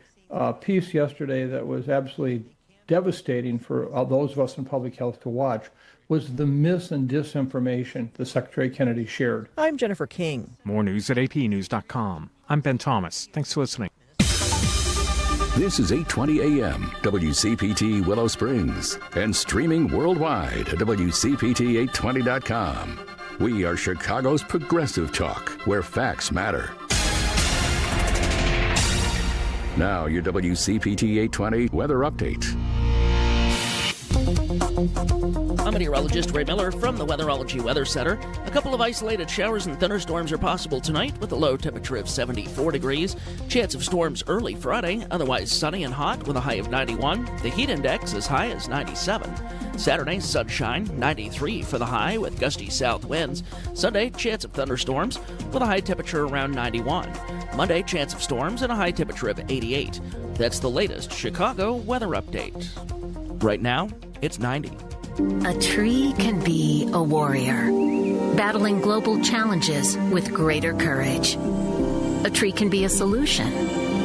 piece yesterday that was absolutely devastating for those of us in public health to watch was the mis and disinformation that Secretary Kennedy shared. I'm Jennifer King. More news at apnews.com. I'm Ben Thomas. Thanks for listening. This is 8:20 a.m. WCPT Willow Springs and streaming worldwide at WCPT820.com. We are Chicago's progressive talk, where facts matter. Now your WCPT 820 weather update. I'm meteorologist Ray Miller from the Weatherology Weather Center. A couple of isolated showers and thunderstorms are possible tonight with a low temperature of 74 degrees. Chance of storms early Friday, otherwise sunny and hot with a high of 91. The heat index as high as 97. Saturday, sunshine, 93 for the high with gusty south winds. Sunday, chance of thunderstorms with a high temperature around 91. Monday, chance of storms and a high temperature of 88. That's the latest Chicago weather update. Right now, it's 90. A tree can be a warrior, battling global challenges with greater courage. A tree can be a solution,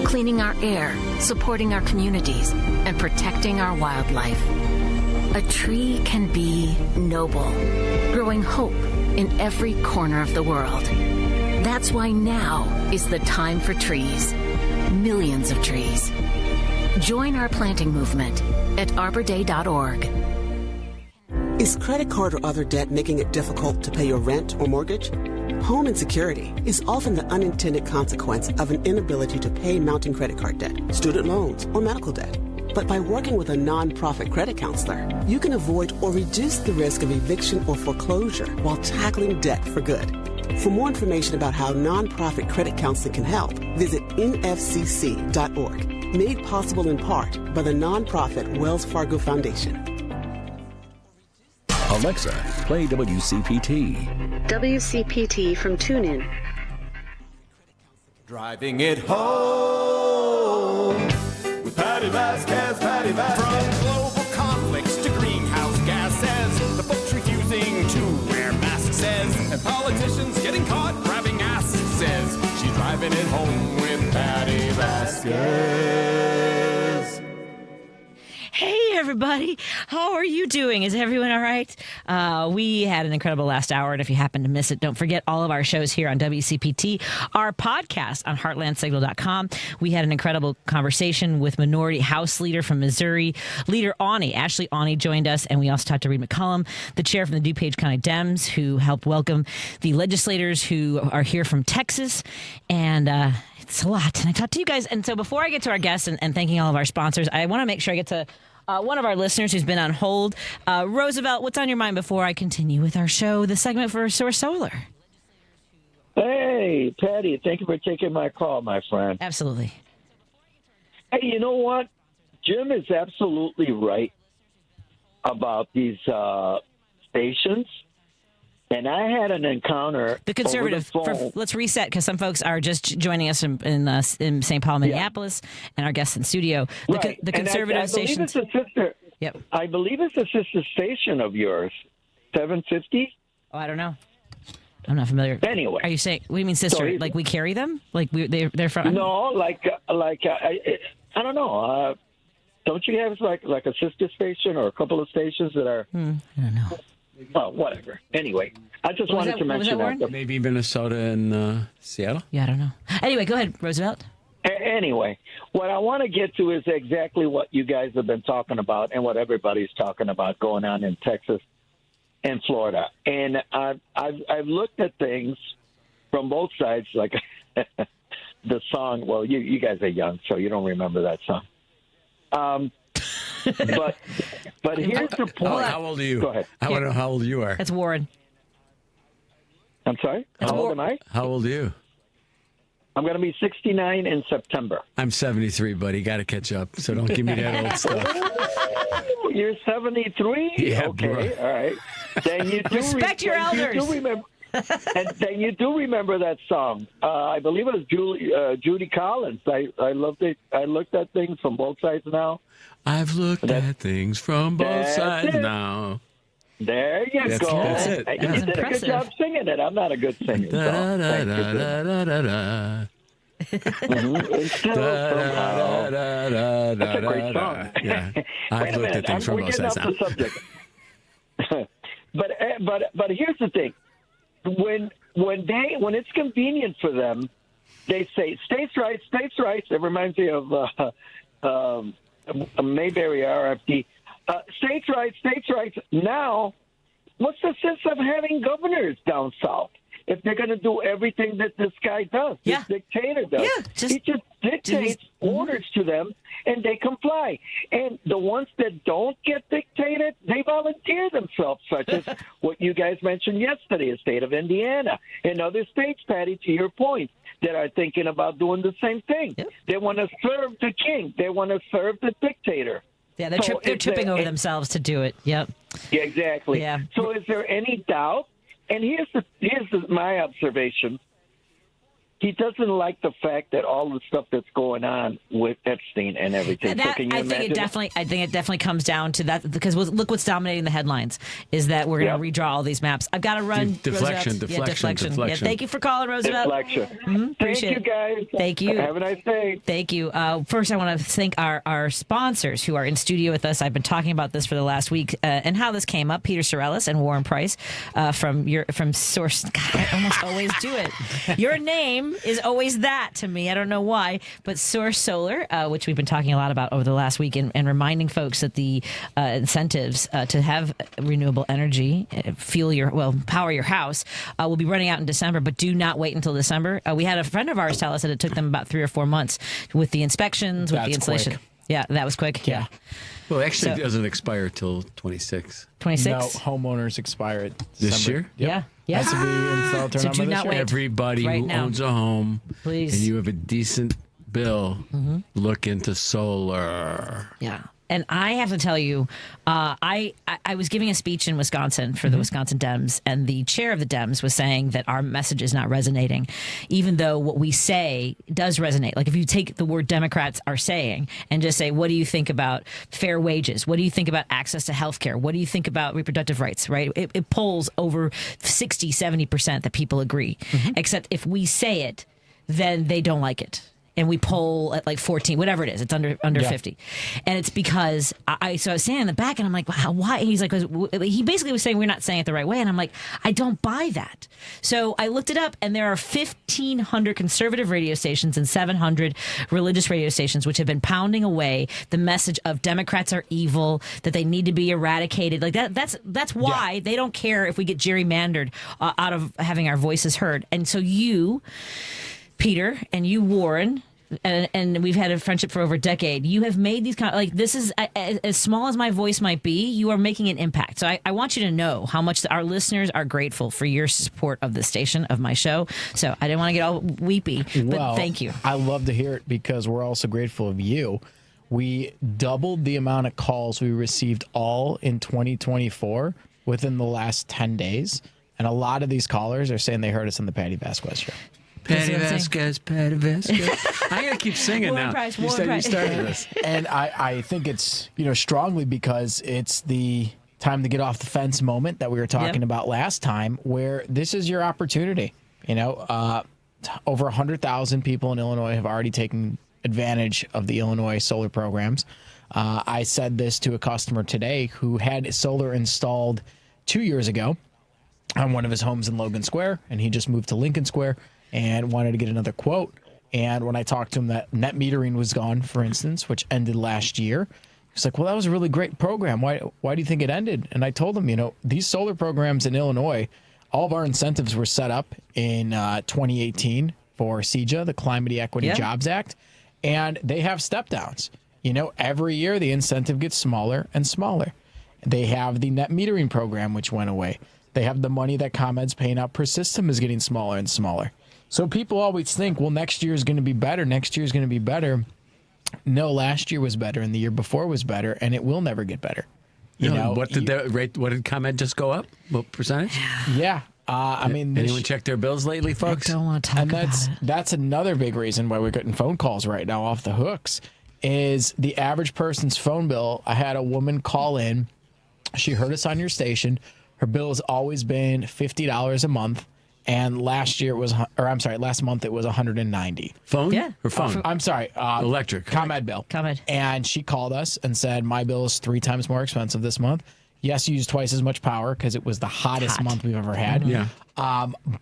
cleaning our air, supporting our communities, and protecting our wildlife. A tree can be noble, growing hope in every corner of the world. That's why now is the time for trees. Millions of trees. Join our planting movement at arborday.org. Is credit card or other debt making it difficult to pay your rent or mortgage? Home insecurity is often the unintended consequence of an inability to pay mounting credit card debt, student loans, or medical debt. But by working with a nonprofit credit counselor, you can avoid or reduce the risk of eviction or foreclosure while tackling debt for good. For more information about how nonprofit credit counseling can help, visit nfcc.org. Made possible in part by the nonprofit Wells Fargo Foundation. Alexa, play WCPT. WCPT from TuneIn. Driving it home with Patti Vasquez, Patti Vasquez. From global conflicts to greenhouse gases, the folks refusing to wear masks says, and politicians getting caught grabbing asses says, she's driving it home with Patti Vasquez. Hey, everybody. How are you doing? Is everyone all right? We had an incredible last hour, and if you happen to miss it, don't forget all of our shows here on WCPT, our podcast on heartlandsignal.com. We had an incredible conversation with Minority House Leader from Missouri, Leader Aune. Ashley Aune joined us, and we also talked to Reid McCollum, the chair from the DuPage County Dems, who helped welcome the legislators who are here from Texas, and it's a lot. And I talked to you guys, and so before I get to our guests and thanking all of our sponsors, I want to make sure I get to one of our listeners who's been on hold. Roosevelt, what's on your mind before I continue with our show, the segment for Source Solar? Hey, Patty, thank you for taking my call, my friend. Absolutely. Hey, you know what? Jim is absolutely right about these stations. And I had an encounter. The conservative. Let's reset because some folks are just joining us in St. Paul, Minneapolis, and our guests in studio. The conservative station. Yep. I believe it's a sister station of yours. 750. Oh, I don't know. I'm not familiar. Anyway, are you saying? What do you mean, sister? Sorry. Like we carry them? Like they're from? No, I don't know. Don't you have like a sister station or a couple of stations that are? I don't know. Well, whatever. Anyway, I just wanted to mention that. Maybe Minnesota and Seattle? Yeah, I don't know. Anyway, go ahead, Roosevelt. Anyway, what I want to get to is exactly what you guys have been talking about and what everybody's talking about going on in Texas and Florida. And I've looked at things from both sides, like the song. Well, you guys are young, so you don't remember that song. But here's the point. How old are you? Go ahead. I want to know how old you are. That's Warren. I'm sorry? How old am I? How old are you? I'm going to be 69 in September. I'm 73, buddy. Got to catch up. So don't give me that old stuff. You're 73? Yeah, okay, bro. all right. Then you do Respect your elders. You do remember, and then you do remember that song. I believe it was Judy Collins. I loved it. I looked at things from both sides now. I've looked at things from both That's sides it. now. There you go. That's it. You did a good job singing it. I'm not a good singer. So thank you. That's a great song. Yeah, I've Wait a looked minute. at things from We're both getting sides off now. the subject. But here's the thing: when it's convenient for them, they say states' rights, states' rights. It reminds me of Mayberry RFD. States' rights, states' rights. Now, what's the sense of having governors down south if they're going to do everything that this guy does, this dictator does? He just dictates orders to them, and they comply. And the ones that don't get dictated, they volunteer themselves, such as what you guys mentioned yesterday, the state of Indiana and other states, Patty, to your point, that are thinking about doing the same thing. They want to serve the king. They want to serve the dictator. Yeah, they're tripping over themselves to do it. Yep. Yeah, exactly. Yeah. So is there any doubt? And here's my observation. He doesn't like the fact that all the stuff that's going on with Epstein and everything. That, so can you I think imagine? it definitely comes down to that, because look what's dominating the headlines is that we're going to redraw all these maps. I've got to run. Deflection. Yeah, thank you for calling, Roosevelt. Deflection. Appreciate Thank you, guys. Thank you. Have a nice day. Thank you. First, I want to thank our sponsors who are in studio with us. I've been talking about this for the last week and how this came up. Peter Sarelas and Warren Preis from Source. God, I almost always do it. Your name is always that to me. I don't know why, but Source Solar, which we've been talking a lot about over the last week, and reminding folks that the incentives to have renewable energy power your house will be running out in December, but do not wait until December. We had a friend of ours tell us that it took them about 3 or 4 months with the inspections, with the installation. Quick. Yeah, that was quick. Yeah. Well, actually, it doesn't expire till 26. 26? No, homeowners expire at This December. year? Yeah. Has to be installed So do not wait. Everybody Right who now. owns a home, Please. and you have a decent bill, look into solar. Yeah. And I have to tell you, I was giving a speech in Wisconsin for the Wisconsin Dems, and the chair of the Dems was saying that our message is not resonating, even though what we say does resonate. Like if you take the word Democrats are saying and just say, what do you think about fair wages? What do you think about access to health care? What do you think about reproductive rights, right? It polls over 60, 70% that people agree. Except if we say it, then they don't like it. And we poll at like 14, whatever it is. It's under 50. And it's because so I was standing in the back and I'm like, wow, why? And he's like, he basically was saying we're not saying it the right way. And I'm like, I don't buy that. So I looked it up, and there are 1,500 conservative radio stations and 700 religious radio stations which have been pounding away the message of Democrats are evil, that they need to be eradicated. Like that's why they don't care if we get gerrymandered out of having our voices heard. And so you, Peter, and you, Warren, and we've had a friendship for over a decade. You have made these this is as small as my voice might be. You are making an impact. So I want you to know how much our listeners are grateful for your support of the station, of my show. So I didn't want to get all weepy, but thank you. I love to hear it because we're also grateful of you. We doubled the amount of calls we received all in 2024 within the last 10 days, and a lot of these callers are saying they heard us on the Patti Vasquez show. Patti Vasquez. I'm going to keep singing now. You started this. And I think it's, strongly because it's the time to get off the fence moment that we were talking about last time, where this is your opportunity. Over 100,000 people in Illinois have already taken advantage of the Illinois solar programs. I said this to a customer today who had solar installed 2 years ago on one of his homes in Logan Square, and he just moved to Lincoln Square and wanted to get another quote. And when I talked to him that net metering was gone, for instance, which ended last year, he's like, well, that was a really great program. Why do you think it ended? And I told him, these solar programs in Illinois, all of our incentives were set up in 2018 for CEJA, the Climate Equity Jobs Act, and they have step downs. Every year the incentive gets smaller and smaller. They have the net metering program, which went away. They have the money that ComEd's paying out per system is getting smaller and smaller. So people always think, well, next year is going to be better. Next year is going to be better. No, last year was better and the year before was better, and it will never get better. What did ComEd just go up? What percentage? Yeah. Anyone check their bills lately, folks? I don't want to talk about it. That's another big reason why we're getting phone calls right now off the hooks is the average person's phone bill. I had a woman call in. She heard us on your station. Her bill has always been $50 a month. And last month it was $190. Phone? Yeah. Or phone? I'm sorry. Electric. ComEd bill. ComEd. And she called us and said, my bill is 3 times more expensive this month. Yes, you used twice as much power because it was the hottest month we've ever had. Yeah.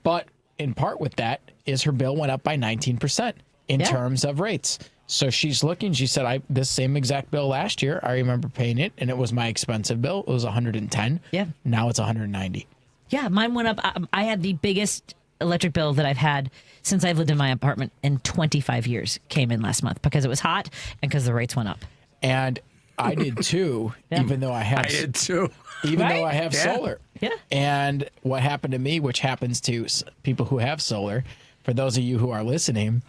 But in part with that is her bill went up by 19% in terms of rates. So she's looking. She said, this same exact bill last year, I remember paying it, and it was my expensive bill. It was $110. Yeah. Now it's $190. Yeah, mine went up. I had the biggest electric bill that I've had since I've lived in my apartment in 25 years came in last month because it was hot and because the rates went up. And I did too, even though I have. I did too. Even though I have Yeah. solar. Yeah. And what happened to me, which happens to people who have solar, for those of you who are listening,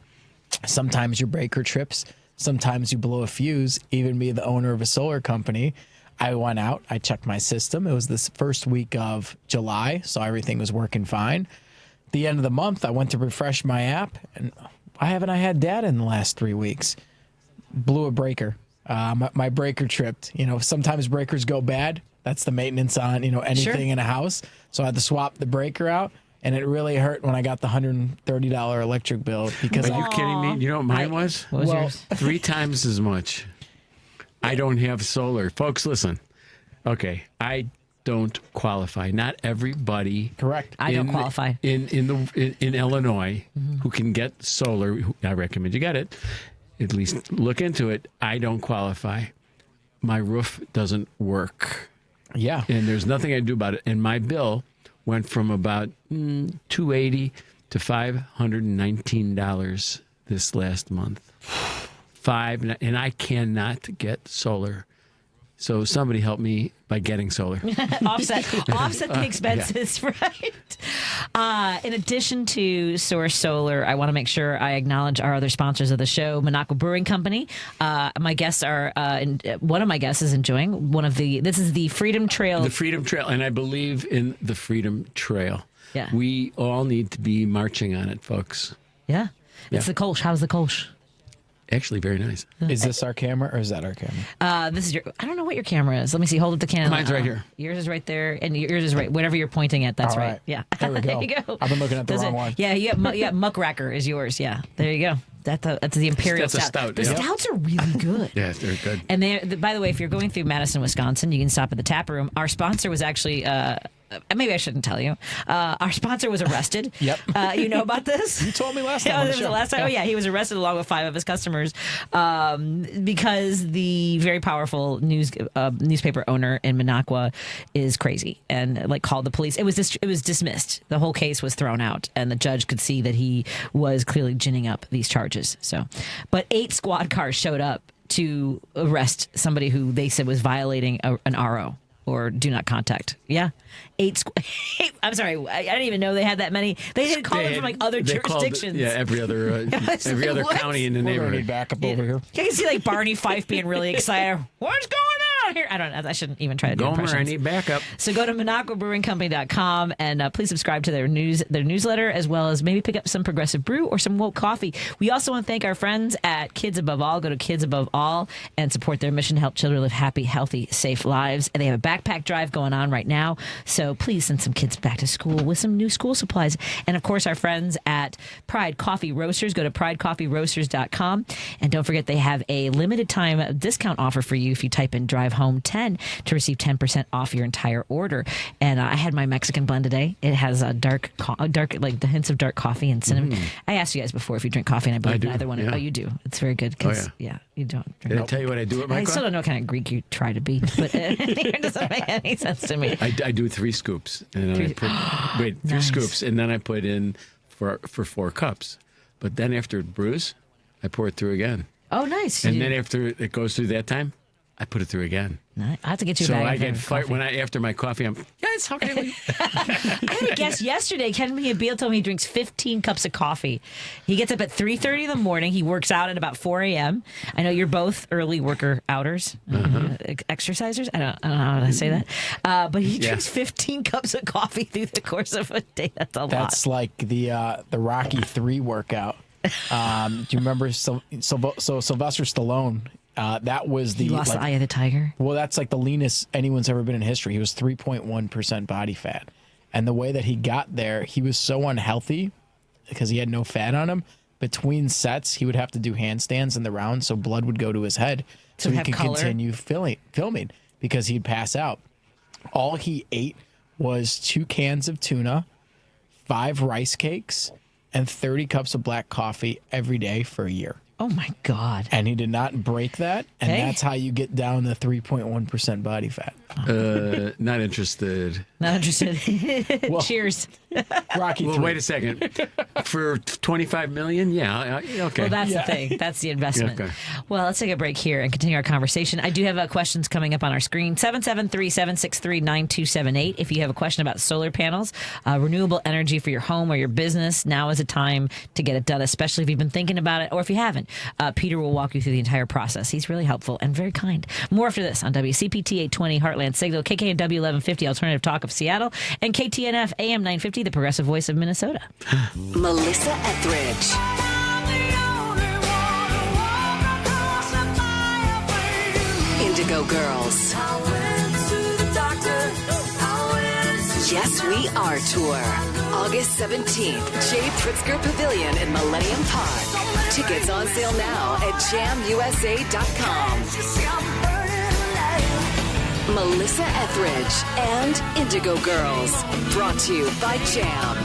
sometimes your breaker trips, sometimes you blow a fuse. Even me, the owner of a solar company, I went out, I checked my system. It was the first week of July, so everything was working fine. The end of the month, I went to refresh my app, and why haven't I had data in the last 3 weeks? Blew a breaker. My breaker tripped. Sometimes breakers go bad. That's the maintenance on, anything in a house. So I had to swap the breaker out, and it really hurt when I got the $130 electric bill. Because Are you kidding me? You know what mine was? What was yours? 3 times as much. I don't have solar. Folks, listen. Okay, I don't qualify. Not everybody. Correct. I don't qualify. In Illinois who can get solar. I recommend you get it. At least look into it. I don't qualify. My roof doesn't work. Yeah. And there's nothing I can do about it. And my bill went from about $280 to $519 this last month. And I cannot get solar. So somebody help me by getting solar. offset the expenses, right? In addition to Source Solar, I want to make sure I acknowledge our other sponsors of the show, Minocqua Brewing Company. My guests are, one of my guests is enjoying this is the Freedom Trail. The Freedom Trail, and I believe in the Freedom Trail. Yeah. We all need to be marching on it, folks. Yeah. It's the Kolsch. How's the Kolsch? Actually, very nice. Is this our camera or is that our camera? This is I don't know what your camera is. Let me see. Hold up the camera. Mine's right here. Yours is right there, and yours is right. Whatever you're pointing at, that's All right. right. Yeah. There we go. There you go. I've been looking at the wrong one. Yeah, you got Muckracker is yours. Yeah. There you go. That's the Imperial That's a stout, The yeah. stouts are really good. Yeah, they're good. And by the way, if you're going through Madison, Wisconsin, you can stop at the tap room. Our sponsor was actually, maybe I shouldn't tell you. Our sponsor was arrested. Yep. You know about this? You told me last time. Yeah, on the this was show. the last time. Yeah. Oh, yeah. He was arrested along with 5 of his customers because the very powerful newspaper owner in Minocqua is crazy and called the police. It was dismissed. The whole case was thrown out, and the judge could see that he was clearly ginning up these charges. But 8 squad cars showed up to arrest somebody who they said was violating an RO. Or do not contact. Yeah. 8. I'm sorry. I didn't even know they had that many. They didn't call them from other jurisdictions. Every other county in the neighborhood. Backup over here. You can see Barney Fife being really excited. What's going on here? I don't know. I shouldn't even try to do Gomer, impressions. I need backup. So go to MinocquaBrewingCompany.com and please subscribe to their newsletter, as well as maybe pick up some Progressive Brew or some woke coffee. We also want to thank our friends at Kids Above All. Go to Kids Above All and support their mission to help children live happy, healthy, safe lives. And they have a backpack drive going on right now. So please send some kids back to school with some new school supplies. And of course, our friends at Pride Coffee Roasters. Go to pridecoffeeroasters.com. And don't forget, they have a limited time discount offer for you if you type in Drive Home 10 to receive 10% off your entire order. And I had my Mexican blend today. It has a dark, the hints of dark coffee and cinnamon. I asked you guys before if you drink coffee, and I believe neither one. Yeah. Oh, you do. It's very good. You don't drink. Did I tell you what I do at my I still don't know what kind of Greek you try to be, but it doesn't make any sense to me. I do 3 scoops, and then I put 3 scoops, and then I put in for 4 cups. But then after it brews, I pour it through again. Oh, nice. And then after it goes through that time, I put it through again. I have to get you a so bag I of get fired coffee. after my coffee. I'm yes. How can I? I had a guest yesterday. Ken Beal told me he drinks 15 cups of coffee. He gets up at 3:30 in the morning. He works out at about 4 a.m. I know you're both early worker outers, exercisers. I don't know how to say that. But he drinks 15 cups of coffee through the course of a day. That's a lot. That's like the Rocky 3 workout. Do you remember Sylvester Stallone? That was he lost the eye of the tiger. Well, that's like the leanest anyone's ever been in history. He was 3.1% body fat. And the way that he got there, he was so unhealthy because he had no fat on him. Between sets, he would have to do handstands in the round so blood would go to his head so he could continue filming because he'd pass out. All he ate was 2 cans of tuna, 5 rice cakes, and 30 cups of black coffee every day for a year. Oh, my God. And he did not break that. And that's how you get down to 3.1% body fat. Not interested. Not interested. Well, cheers. Rocky. Well, wait a second. For $25 million, yeah, okay. Well, that's the thing. That's the investment. Okay. Well, let's take a break here and continue our conversation. I do have questions coming up on our screen. 773-763-9278. If you have a question about solar panels, renewable energy for your home or your business, now is a time to get it done, especially if you've been thinking about it or if you haven't. Peter will walk you through the entire process. He's really helpful and very kind. More after this on WCPT 820 Heartland Signal, KKNW 1150 Alternative Talk of Seattle, and KTNF AM 950, the progressive voice of Minnesota. Melissa Etheridge. Indigo Girls. Yes, We Are Tour. August 17th, Jay Pritzker Pavilion in Millennium Park. Tickets on sale now at jamusa.com. Melissa Etheridge and Indigo Girls. Brought to you by Jam.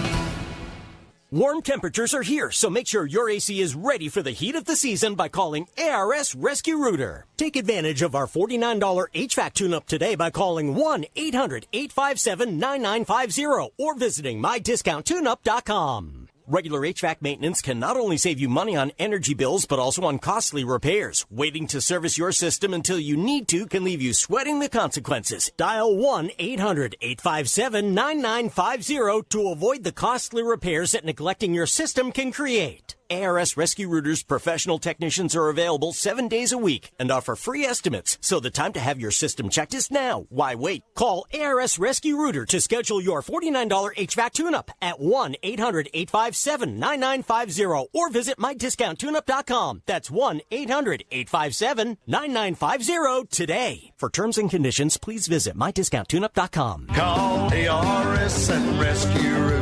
Warm temperatures are here, so make sure your AC is ready for the heat of the season by calling ARS Rescue Rooter. Take advantage of our $49 HVAC tune-up today by calling 1-800-857-9950 or visiting mydiscounttune-up.com. Regular HVAC maintenance can not only save you money on energy bills, but also on costly repairs. Waiting to service your system until you need to can leave you sweating the consequences. Dial 1-800-857-9950 to avoid the costly repairs that neglecting your system can create. ARS Rescue Rooters professional technicians are available 7 days a week and offer free estimates, so the time to have your system checked is now. Why wait? Call ARS Rescue Rooter to schedule your $49 HVAC tune-up at 1-800-857-9950 or visit mydiscounttune-up.com. That's 1-800-857-9950 today. For terms and conditions, please visit mydiscounttune-up.com. Call ARS and Rescue Rooter.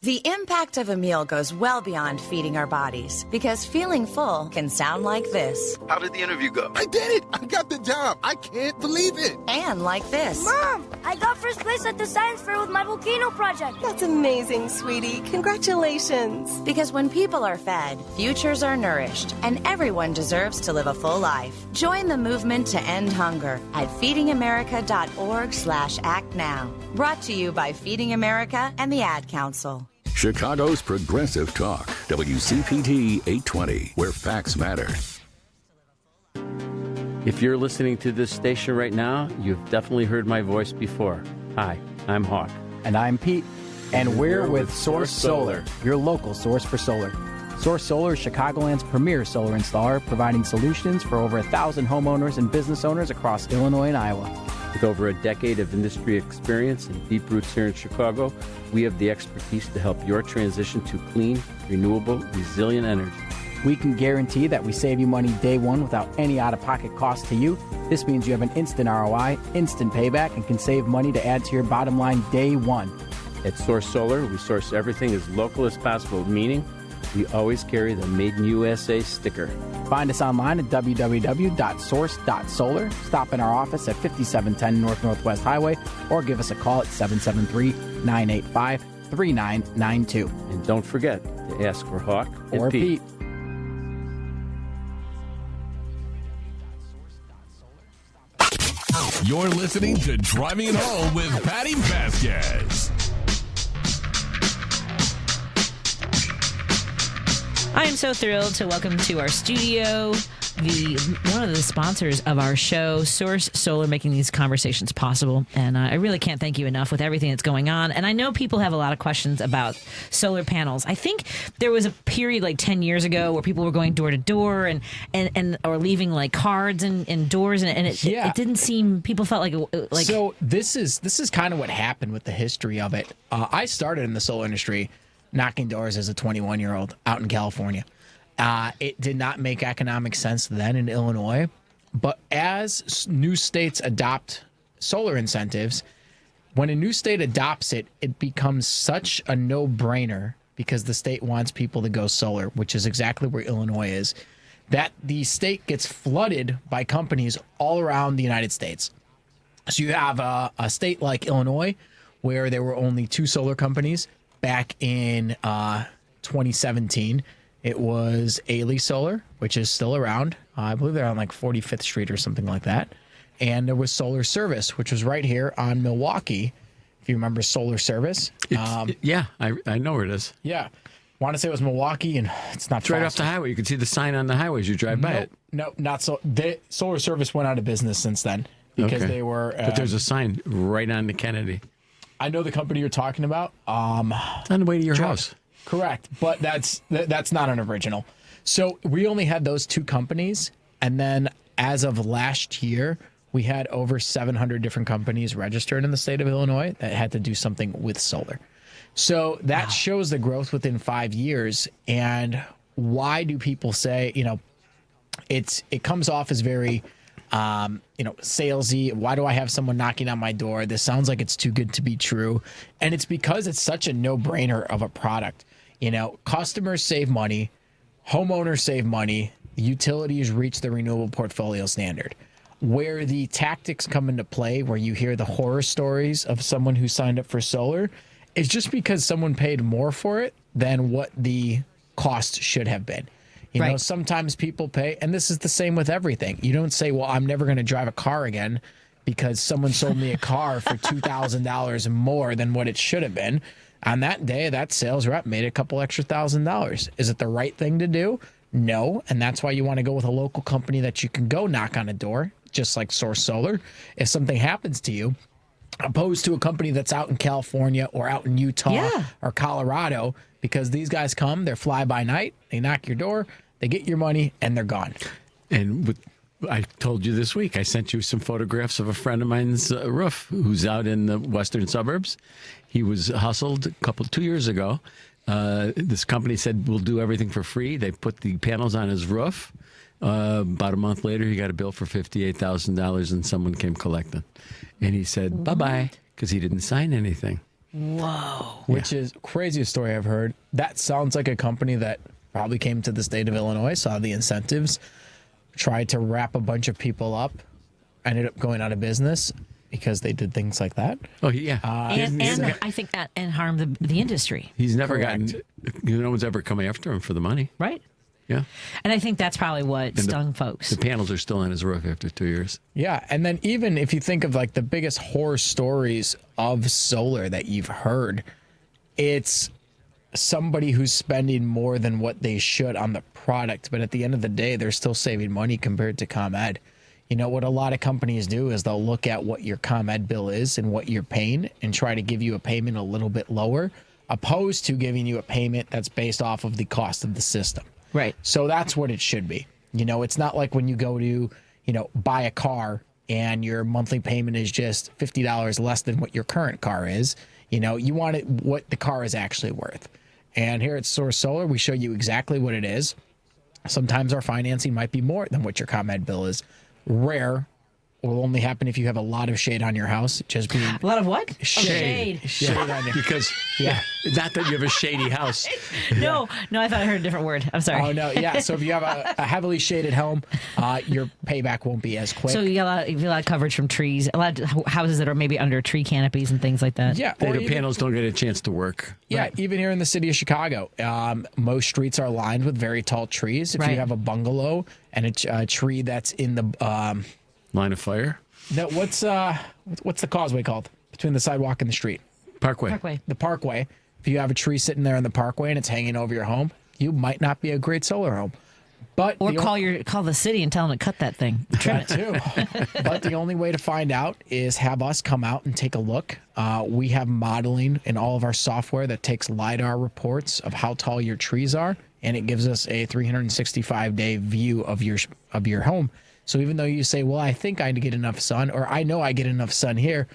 The impact of a meal goes well beyond feeding our bodies, because feeling full can sound like this. How did the interview go? I did it! I got the job! I can't believe it! And like this. Mom, I got first place at the science fair with my volcano project. That's amazing, sweetie. Congratulations. Because when people are fed, futures are nourished, and everyone deserves to live a full life. Join the movement to end hunger at feedingamerica.org/act now. Brought to you by Feeding America and the Ad Council. Chicago's Progressive Talk, WCPT 820, where facts matter. If you're listening to this station right now, you've definitely heard my voice before. Hi, I'm Hawk. And I'm Pete. And we're with Source Solar, your local source for solar. Source Solar is Chicagoland's premier solar installer, providing solutions for over 1,000 homeowners and business owners across Illinois and Iowa. With over a decade of industry experience and deep roots here in Chicago, we have the expertise to help your transition to clean, renewable, resilient energy. We can guarantee that we save you money day one without any out-of-pocket cost to you. This means you have an instant ROI, instant payback, and can save money to add to your bottom line day one. At Source Solar, we source everything as local as possible, meaning we always carry the Made in USA sticker. Find us online at www.source.solar. Stop in our office at 5710 North Northwest Highway or give us a call at 773-985-3992. And don't forget to ask for Hawk or Pete. You're listening to Driving It Home with Patti Vasquez. I am so thrilled to welcome to our studio one of the sponsors of our show, Source Solar, making these conversations possible. And I really can't thank you enough with everything that's going on. And I know people have a lot of questions about solar panels. I think there was a period like 10 years ago where people were going door to door and or leaving like cards and doors, and it didn't seem, people felt like So this is kind of what happened with the history of it. I started in the solar industry knocking doors as a 21-year-old out in California. It did not make economic sense then in Illinois, but as new states adopt solar incentives, when a new state adopts it, it becomes such a no-brainer because the state wants people to go solar, which is exactly where Illinois is, that the state gets flooded by companies all around the United States. So you have a state like Illinois where there were only 2 solar companies back in 2017. It was Ailey Solar, which is still around. I believe they're on like 45th Street or something like that. And there was Solar Service, which was right here on Milwaukee. If you remember Solar Service. Yeah, I know where it is. Yeah. Want to say it was Milwaukee, and it's not. It's right off the highway. You can see the sign on the highway as you drive by it. No, not so. The Solar Service went out of business since then because they were. But there's a sign right on the Kennedy. I know the company you're talking about. It's on the way to your house. Correct, but that's not an original. So we only had those 2 companies, and then as of last year, we had over 700 different companies registered in the state of Illinois that had to do something with solar. So that shows the growth within 5 years. And why do people say, it comes off as very, salesy. Why do I have someone knocking on my door? This sounds like it's too good to be true. And it's because it's such a no-brainer of a product. Customers save money, homeowners save money, utilities reach the renewable portfolio standard. Where the tactics come into play, where you hear the horror stories of someone who signed up for solar, is just because someone paid more for it than what the cost should have been. You know, sometimes people pay, and this is the same with everything. You don't say, well, I'm never going to drive a car again because someone sold me a car for $2,000 more than what it should have been. On that day, that sales rep made a couple extra $1,000. Is it the right thing to do? No. And that's why you want to go with a local company that you can go knock on a door, just like Source Solar, if something happens to you, opposed to a company that's out in California or out in Utah or Colorado, because these guys come, they're fly by night, they knock your door, they get your money, and they're gone. And I told you this week, I sent you some photographs of a friend of mine's roof who's out in the western suburbs. He was hustled 2 years ago. This company said, we'll do everything for free. They put the panels on his roof. About a month later, he got a bill for $58,000 and someone came collecting. And he said, bye-bye, because he didn't sign anything. Whoa. Which is craziest story I've heard. That sounds like a company that probably came to the state of Illinois, saw the incentives, tried to wrap a bunch of people up, ended up going out of business because they did things like that. Oh, yeah. And I think that harmed the industry. He's never gotten, no one's ever come after him for the money. Right. Yeah. And I think that's probably what stung folks. The panels are still on his roof after 2 years. Yeah. And then even if you think of like the biggest horror stories of solar that you've heard, it's somebody who's spending more than what they should on the product. But at the end of the day, they're still saving money compared to ComEd. You know, what a lot of companies do is they'll look at what your ComEd bill is and what you're paying and try to give you a payment a little bit lower, opposed to giving you a payment that's based off of the cost of the system. Right. So that's what it should be. You know, it's not like when you go to, buy a car and your monthly payment is just $50 less than what your current car is. You want it what the car is actually worth. And here at Source Solar, we show you exactly what it is. Sometimes our financing might be more than what your ComEd bill is. Rare. Will only happen if you have a lot of shade on your house. Just being a lot of what? Shade. Shade on your, because not that you have a shady house. No, I thought I heard a different word. I'm sorry. Oh no, yeah. So if you have a heavily shaded home, your payback won't be as quick. So you got a lot of coverage from trees, a lot of houses that are maybe under tree canopies and things like that. Yeah, the panels don't get a chance to work. Yeah, Right. Even here in the city of Chicago, most streets are lined with very tall trees. If you have a bungalow and a tree that's in the line of fire. No, what's the causeway called between the sidewalk and the street? Parkway. The parkway. If you have a tree sitting there in the parkway and it's hanging over your home, you might not be a great solar home. But Or call the city and tell them to cut that thing. Trim it. too. But the only way to find out is have us come out and take a look. We have modeling in all of our software that takes LiDAR reports of how tall your trees are, and it gives us a 365-day view of your home. So even though you say, well, I think I get enough sun, or I know I get enough sun here,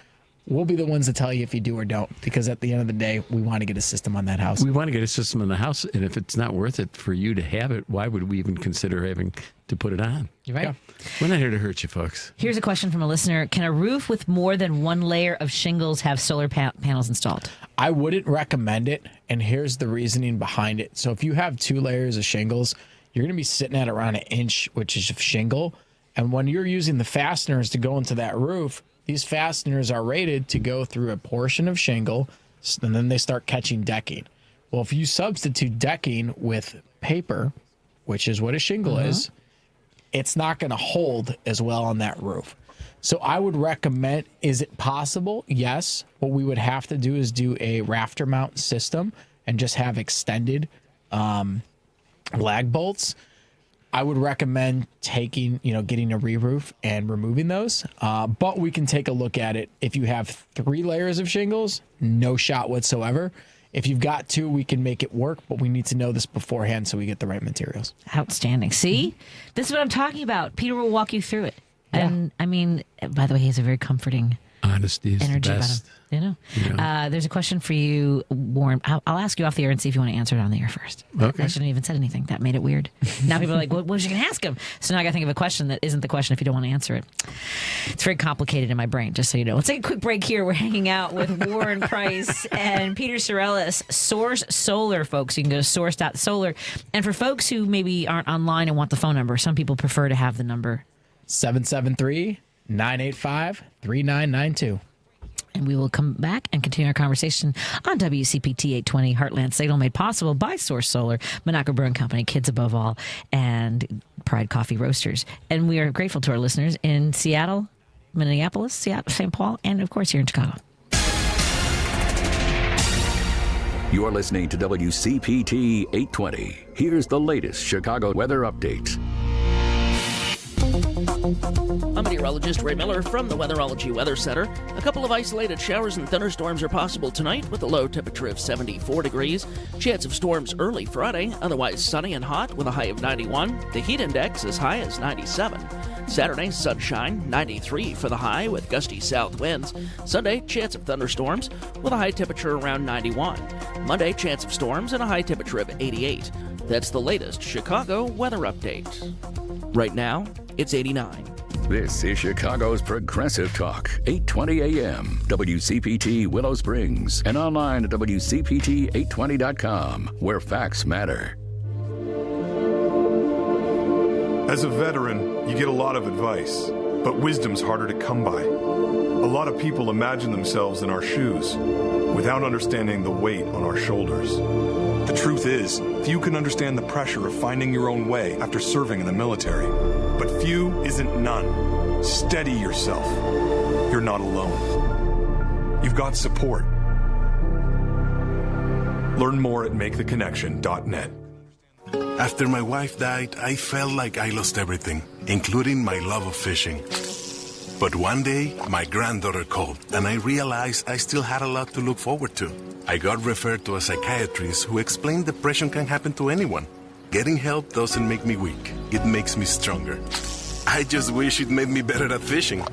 we'll be the ones to tell you if you do or don't, because at the end of the day, we want to get a system on that house. We want to get a system on the house, and if it's not worth it for you to have it, why would we even consider having to put it on? You're right. Yeah. We're not here to hurt you, folks. Here's a question from a listener. Can a roof with more than one layer of shingles have solar panels installed? I wouldn't recommend it, and here's the reasoning behind it. So if you have 2 layers of shingles, you're going to be sitting at around 1 inch, which is of shingle, and when you're using the fasteners to go into that roof, these fasteners are rated to go through a portion of shingle, and then they start catching decking. Well, if you substitute decking with paper, which is what a shingle is, it's not going to hold as well on that roof. So I would recommend, is it possible? Yes. What we would have to do is do a rafter mount system and just have extended lag bolts. I would recommend getting a re-roof and removing those. But we can take a look at it. If you have 3 layers of shingles, no shot whatsoever. If you've got 2, we can make it work, but we need to know this beforehand so we get the right materials. Outstanding. See? This is what I'm talking about. Peter will walk you through it. Yeah. And, I mean, by the way, he has a very comforting honesty is energy the best. about him. There's a question for you, Warren. I'll ask you off the air and see if you want to answer it on the air first. Okay. I shouldn't have even said anything. That made it weird. Now people are like, what was you going to ask him? So now I got to think of a question that isn't the question if you don't want to answer it. It's very complicated in my brain, just so you know. Let's take a quick break here. We're hanging out with Warren Preis and Peter Sarelas, Source Solar, folks. You can go to source.solar. And for folks who maybe aren't online and want the phone number, some people prefer to have the number 773-985-3992. And we will come back and continue our conversation on WCPT 820 Heartland Signal, made possible by Source Solar, Monaco Brewing Company, Kids Above All, and Pride Coffee Roasters. And we are grateful to our listeners in Seattle, Minneapolis, St. Paul, and of course here in Chicago. You're listening to WCPT 820. Here's the latest Chicago weather update. I'm meteorologist Ray Miller from the Weatherology Weather Center. A couple of isolated showers and thunderstorms are possible tonight with a low temperature of 74 degrees. Chance of storms early Friday, otherwise sunny and hot with a high of 91. The heat index as high as 97. Saturday, sunshine, 93 for the high with gusty south winds. Sunday, chance of thunderstorms with a high temperature around 91. Monday, chance of storms and a high temperature of 88. That's the latest Chicago weather update. Right now, it's 89. This is Chicago's Progressive Talk, 820 AM, WCPT Willow Springs, and online at WCPT820.com, where facts matter. As a veteran, you get a lot of advice, but wisdom's harder to come by. A lot of people imagine themselves in our shoes without understanding the weight on our shoulders. The truth is, few can understand the pressure of finding your own way after serving in the military. But few isn't none. Steady yourself. You're not alone. You've got support. Learn more at maketheconnection.net. After my wife died, I felt like I lost everything, including my love of fishing. But one day, my granddaughter called, and I realized I still had a lot to look forward to. I got referred to a psychiatrist who explained depression can happen to anyone. Getting help doesn't make me weak. It makes me stronger. I just wish it made me better at fishing.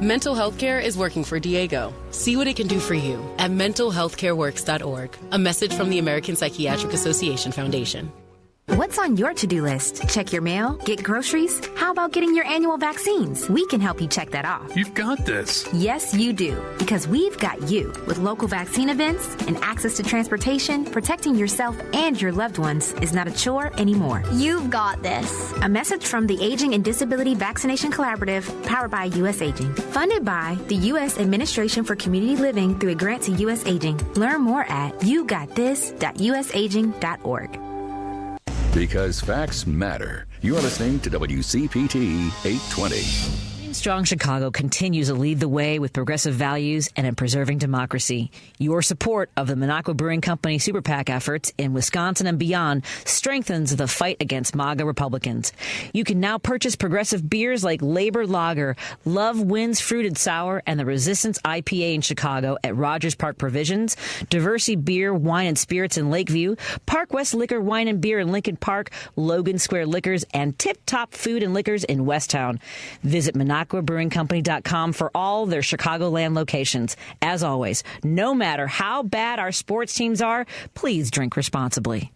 Mental health care is working for Diego. See what it can do for you at mentalhealthcareworks.org. A message from the American Psychiatric Association Foundation. What's on your to-do list? Check your mail? Get groceries? How about getting your annual vaccines? We can help you check that off. You've got this. Yes, you do. Because we've got you. With local vaccine events and access to transportation, protecting yourself and your loved ones is not a chore anymore. You've got this. A message from the Aging and Disability Vaccination Collaborative, powered by U.S. Aging. Funded by the U.S. Administration for Community Living through a grant to U.S. Aging. Learn more at yougotthis.usaging.org. Because facts matter. You're listening to WCPT 820. Strong Chicago continues to lead the way with progressive values and in preserving democracy. Your support of the Minocqua Brewing Company Super PAC efforts in Wisconsin and beyond strengthens the fight against MAGA Republicans. You can now purchase progressive beers like Labor Lager, Love Wins Fruited Sour, and the Resistance IPA in Chicago at Rogers Park Provisions, Diversity Beer, Wine, and Spirits in Lakeview, Park West Liquor, Wine, and Beer in Lincoln Park, Logan Square Liquors, and Tip Top Food and Liquors in Westtown. Visit MinocquaBrewingCompany.com for all their Chicagoland locations. As always, no matter how bad our sports teams are, please drink responsibly.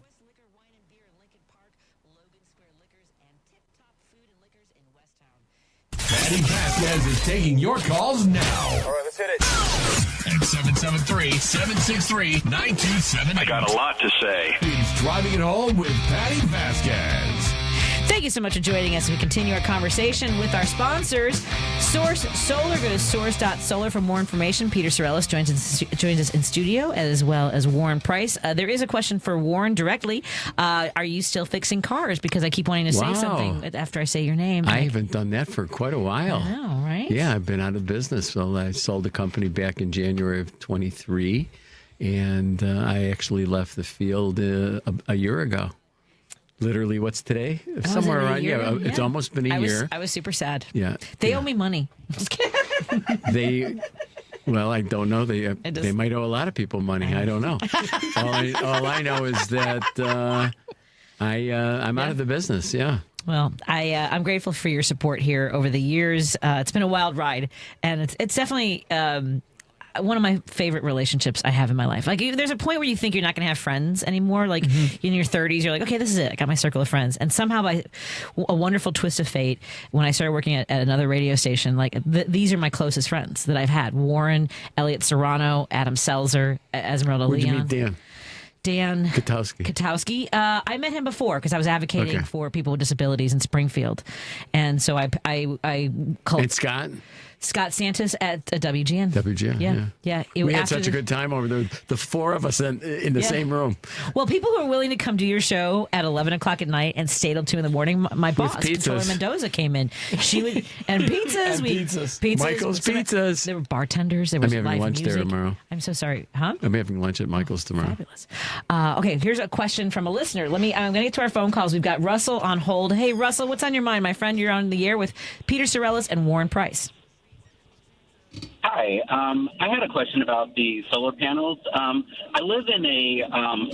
Patti Vasquez is taking your calls now. All right, let's hit it. At 773-763-9278. I got a lot to say. It's Driving It Home with Patti Vasquez. Thank you so much for joining us as we continue our conversation with our sponsors. Source Solar. Go to source.solar for more information. Peter Sarelas joins us in studio, as well as Warren Preis. There is a question for Warren directly. Are you still fixing cars? Because I keep wanting to say something after I say your name. I haven't done that for quite a while. I know, right? Yeah, I've been out of business. So I sold the company back in January of 23, and I actually left the field a year ago. Literally, what's today? Somewhere around, it's almost been a year. I was super sad. Yeah. They owe me money. Well, I don't know. They might owe a lot of people money. I don't know. all I know is that I'm out of the business, yeah. Well, I'm grateful for your support here over the years. It's been a wild ride, and it's definitely one of my favorite relationships I have in my life. Like, there's a point where you think you're not going to have friends anymore. Like, in your 30s, you're like, okay, this is it. I got my circle of friends. And somehow, by a wonderful twist of fate, when I started working at another radio station, like, these are my closest friends that I've had. Warren, Elliot Serrano, Adam Selzer, Esmeralda Where'd Leon. you meet Dan Katowski. I met him before because I was advocating for people with disabilities in Springfield. And so I called... And Scott? Scott Santos at WGN. WGN, yeah. We had such a good time over there. The four of us in the same room. Well, people who are willing to come do your show at 11 o'clock at night and stay till 2 in the morning. My boss, Controller Mendoza, came in. She would and pizzas. Pizzas. Michael's Pizzas. There were bartenders. There was I'm having lunch music. there tomorrow. I'm so sorry, huh? I'm having lunch at Michael's tomorrow. Fabulous. Okay, here's a question from a listener. I'm going to get to our phone calls. We've got Russell on hold. Hey, Russell, what's on your mind, my friend? You're on the air with Peter Sarelas and Warren Preis. Hi. I had a question about the solar panels. I live in a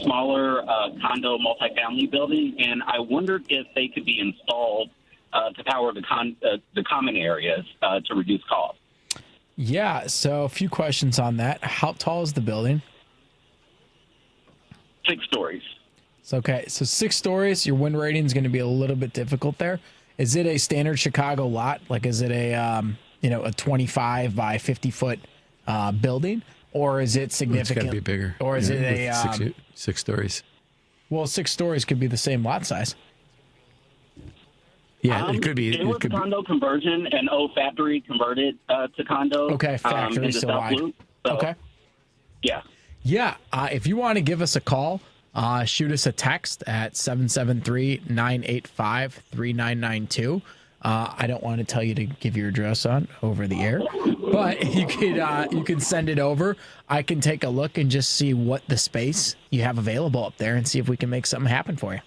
smaller condo multifamily building, and I wondered if they could be installed to power the common areas to reduce costs. Yeah, so a few questions on that. How tall is the building? 6 stories. So 6 stories, your wind rating is going to be a little bit difficult there. Is it a standard Chicago lot? Like, is it a 25 by 50 foot building, or is it significant? It's got to be bigger. Or is it a 6 stories? Well, 6 stories could be the same lot size. Yeah, it could be. It was a condo conversion, an old factory converted to condo. Okay, factory, in the so South wide. Loop. So, Okay. Yeah. Yeah, if you want to give us a call, shoot us a text at 773-985-3992. I don't want to tell you to give your address over the air, but you can send it over. I can take a look and just see what the space you have available up there and see if we can make something happen for you.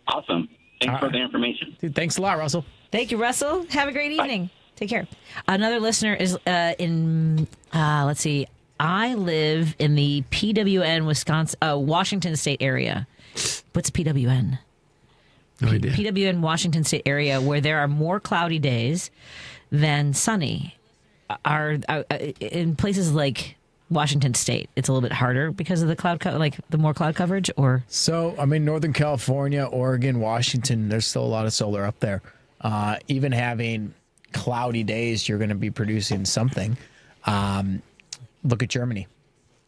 Awesome. Thanks for the information. Dude, thanks a lot, Russell. Thank you, Russell. Have a great evening. Take care. Another listener is let's see. I live in the PWN, Washington State area. What's PWN? No idea. PWN, Washington State area, where there are more cloudy days than sunny. In places like Washington State, it's a little bit harder because of the the more cloud coverage, or so. I mean, Northern California, Oregon, Washington. There's still a lot of solar up there. Even having cloudy days, you're going to be producing something. Look at Germany.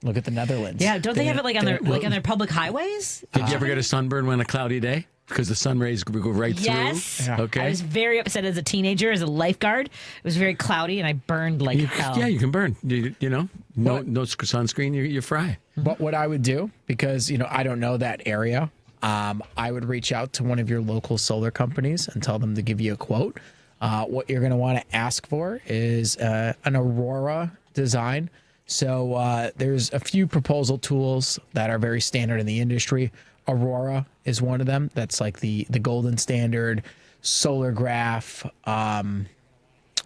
Look at the Netherlands. Yeah, don't they have it on their public highways? Did you ever get a sunburn on a cloudy day? Because the sun rays go right through. Yes. Okay. I was very upset as a teenager, as a lifeguard. It was very cloudy, and I burned like hell. Yeah, you can burn. No sunscreen, you fry. But what I would do, because I don't know that area, I would reach out to one of your local solar companies and tell them to give you a quote. what you're going to want to ask for is an Aurora design. So there's a few proposal tools that are very standard in the industry. Aurora is one of them. That's like the golden standard. Solar Graph,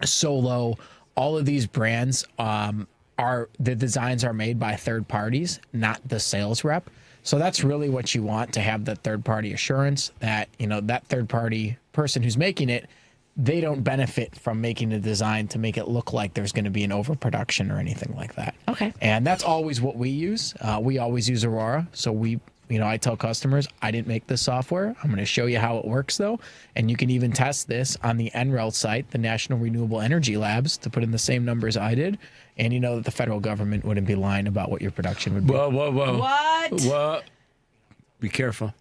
Solo, all of these brands are the designs are made by third parties, not the sales rep. So that's really what you want, to have that third party assurance that, that third party person who's making it, they don't benefit from making a design to make it look like there's going to be an overproduction or anything like that. Okay. And that's always what we use. We always use Aurora. So I tell customers, I didn't make this software. I'm going to show you how it works, though. And you can even test this on the NREL site, the National Renewable Energy Labs, to put in the same numbers I did. And you know that the federal government wouldn't be lying about what your production would be. Whoa. What? Whoa. Be careful.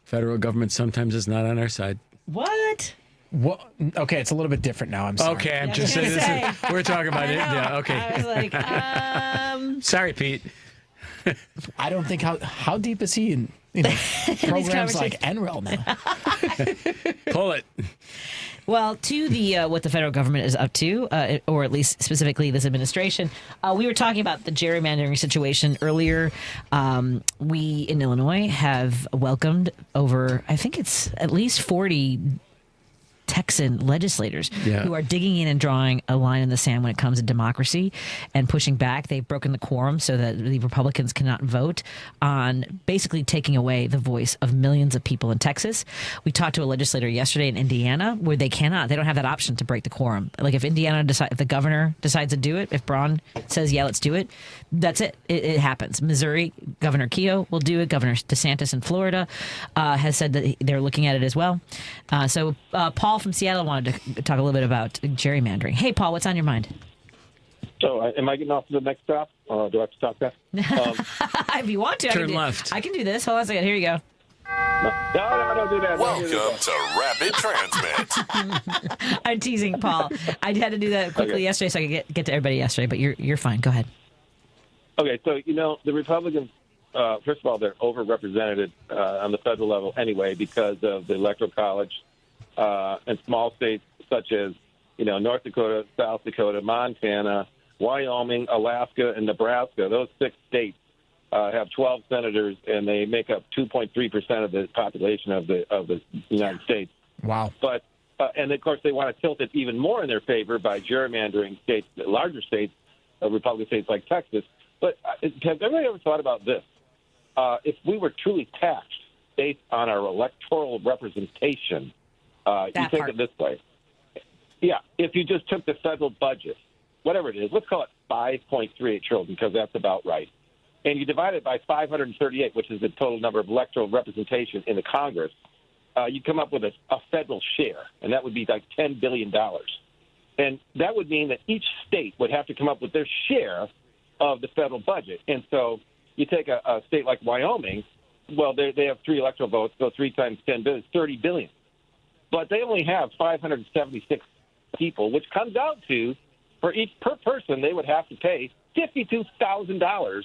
Federal government sometimes is not on our side. What? What? Okay, it's a little bit different now. I'm sorry. Okay, I'm just saying we're talking about it. Yeah, okay. I was like, Sorry, Pete. I don't think how deep is he in programs like NREL now? Pull it. Well, to the what the federal government is up to, or at least specifically this administration, we were talking about the gerrymandering situation earlier. We in Illinois have welcomed over, I think it's at least 40 Texan legislators who are digging in and drawing a line in the sand when it comes to democracy and pushing back. They've broken the quorum so that the Republicans cannot vote on basically taking away the voice of millions of people in Texas. We talked to a legislator yesterday in Indiana where they don't have that option to break the quorum. Like if if the governor decides to do it, if Braun says, yeah, let's do it, that's it. It happens. Missouri, Governor Keogh will do it. Governor DeSantis in Florida has said that they're looking at it as well. So Paul from Seattle wanted to talk a little bit about gerrymandering. Hey, Paul, what's on your mind? So, am I getting off to the next stop? Do I have to talk that? If you want to, turn left. I can do this. Hold on a second. Here you go. No, don't do that. Welcome to Rapid Transmit. I'm teasing, Paul. I had to do that quickly yesterday so I could get to everybody yesterday, but you're fine. Go ahead. Okay, so, the Republicans, first of all, they're overrepresented on the federal level anyway because of the Electoral College and small states such as, North Dakota, South Dakota, Montana, Wyoming, Alaska, and Nebraska. Those 6 states have 12 senators, and they make up 2.3% of the population of the United States. Wow. But and of course, they want to tilt it even more in their favor by gerrymandering states, larger states, Republican states like Texas. But has anybody ever thought about this? If we were truly taxed based on our electoral representation, you think of it this way. Yeah, if you just took the federal budget, whatever it is, let's call it $5.38 trillion because that's about right, and you divide it by 538, which is the total number of electoral representation in the Congress, you come up with a federal share, and that would be like $10 billion. And that would mean that each state would have to come up with their share of the federal budget. And so you take a state like Wyoming, well, they have 3 electoral votes, so 3 times 10 billion, $30 billion. But they only have 576 people, which comes out to, per person, they would have to pay $52,000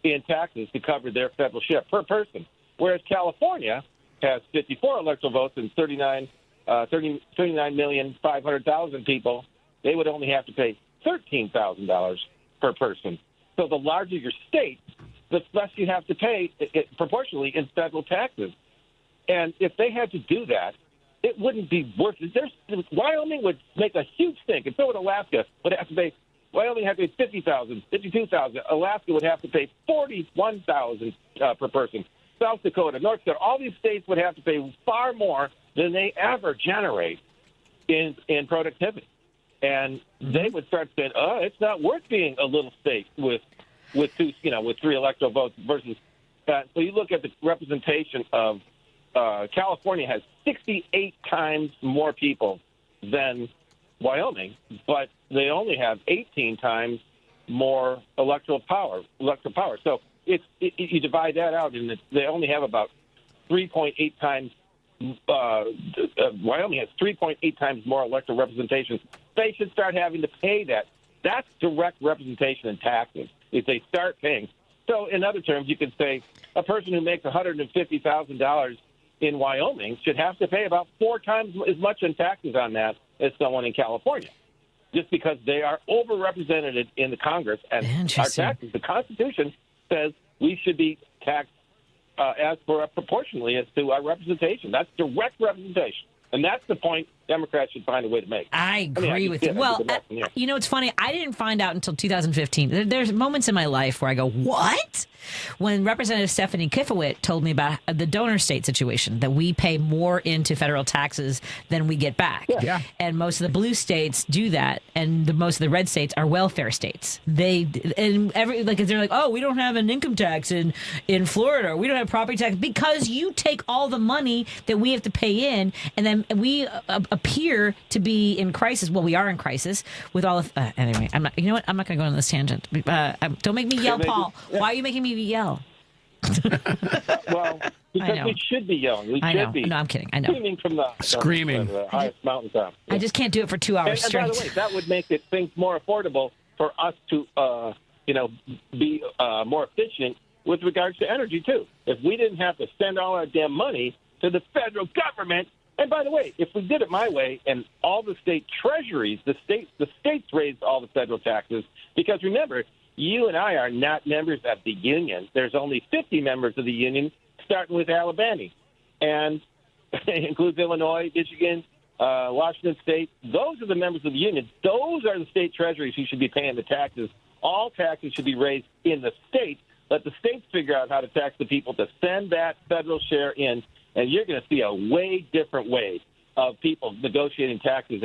in taxes to cover their federal share per person. Whereas California has 54 electoral votes and 39,500,000 people. They would only have to pay $13,000 per person. So the larger your state, the less you have to pay proportionally in federal taxes. And if they had to do that, it wouldn't be worth it. Wyoming would make a huge stink, and so would Alaska. Would have to pay. Wyoming would have to pay $50,000, $52,000. Alaska would have to pay $41,000 per person. South Dakota, North Dakota, all these states would have to pay far more than they ever generate in productivity. And they would start saying, it's not worth being a little state with 3 electoral votes versus that. So you look at the representation of California has 68 times more people than Wyoming, but they only have 18 times more electoral power. So you divide that out, and they only have about 3.8 times. Wyoming has 3.8 times more electoral representation. They should start having to pay that. That's direct representation in taxes if they start paying. So in other terms, you could say a person who makes $150,000 in Wyoming should have to pay about 4 times as much in taxes on that as someone in California, just because they are overrepresented in the Congress. And our taxes, the Constitution says we should be taxed as proportionally as to our representation. That's direct representation. And that's the point Democrats should find a way to make. I agree with you. Well, you know, it's funny. I didn't find out until 2015. There's moments in my life where I go, what? When Representative Stephanie Kifowit told me about the donor state situation, that we pay more into federal taxes than we get back. Yeah. And most of the blue states do that. And most of the red states are welfare states. They're like, oh, we don't have an income tax in Florida. We don't have property tax because you take all the money that we have to pay in. And then we appear to be in crisis. Well, we are in crisis with all of. Anyway, I'm not. You know what? I'm not going to go on this tangent. Don't make me yell, Paul. Why are you making me yell? Well, because we should be yelling. We should be. No, I'm kidding. I know. Screaming from the highest mountaintop. I just can't do it for 2 hours straight. And by the way, that would make things more affordable for us to, be more efficient with regards to energy too. If we didn't have to send all our damn money to the federal government. And by the way, if we did it my way and all the state treasuries, the states raised all the federal taxes, because remember, you and I are not members of the union. There's only 50 members of the union, starting with Alabama. And it includes Illinois, Michigan, Washington State. Those are the members of the union. Those are the state treasuries who should be paying the taxes. All taxes should be raised in the state. Let the states figure out how to tax the people to send that federal share in. And you're going to see a way different way of people negotiating taxes.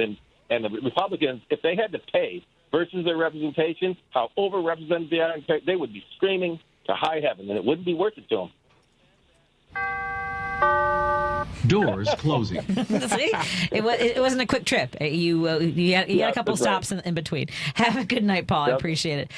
And the Republicans, if they had to pay versus their representation, how overrepresented they are, they would be screaming to high heaven, and it wouldn't be worth it to them. Doors closing. See? It wasn't a quick trip. You had a couple stops in between. Have a good night, Paul. I appreciate it.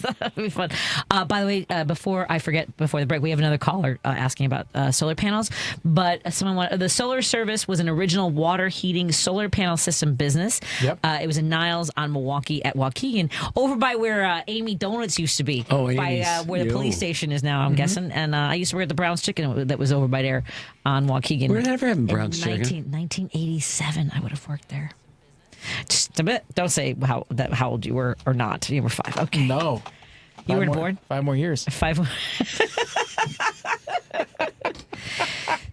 That'll be fun. By the way, before I forget, before the break, we have another caller asking about solar panels. But the solar service was an original water heating solar panel system business. Yep. It was in Niles on Milwaukee at Waukegan, over by where Amy Donuts used to be. Oh, by where the police station is now, I'm guessing. And I used to work at the Brown's Chicken that was over by there on Waukegan. Where did I ever have Brown's Chicken? 1987, I would have worked there. Just a bit. Don't say how old you were or not. You were 5. Okay. No. You weren't born? 5 more years. 5 more.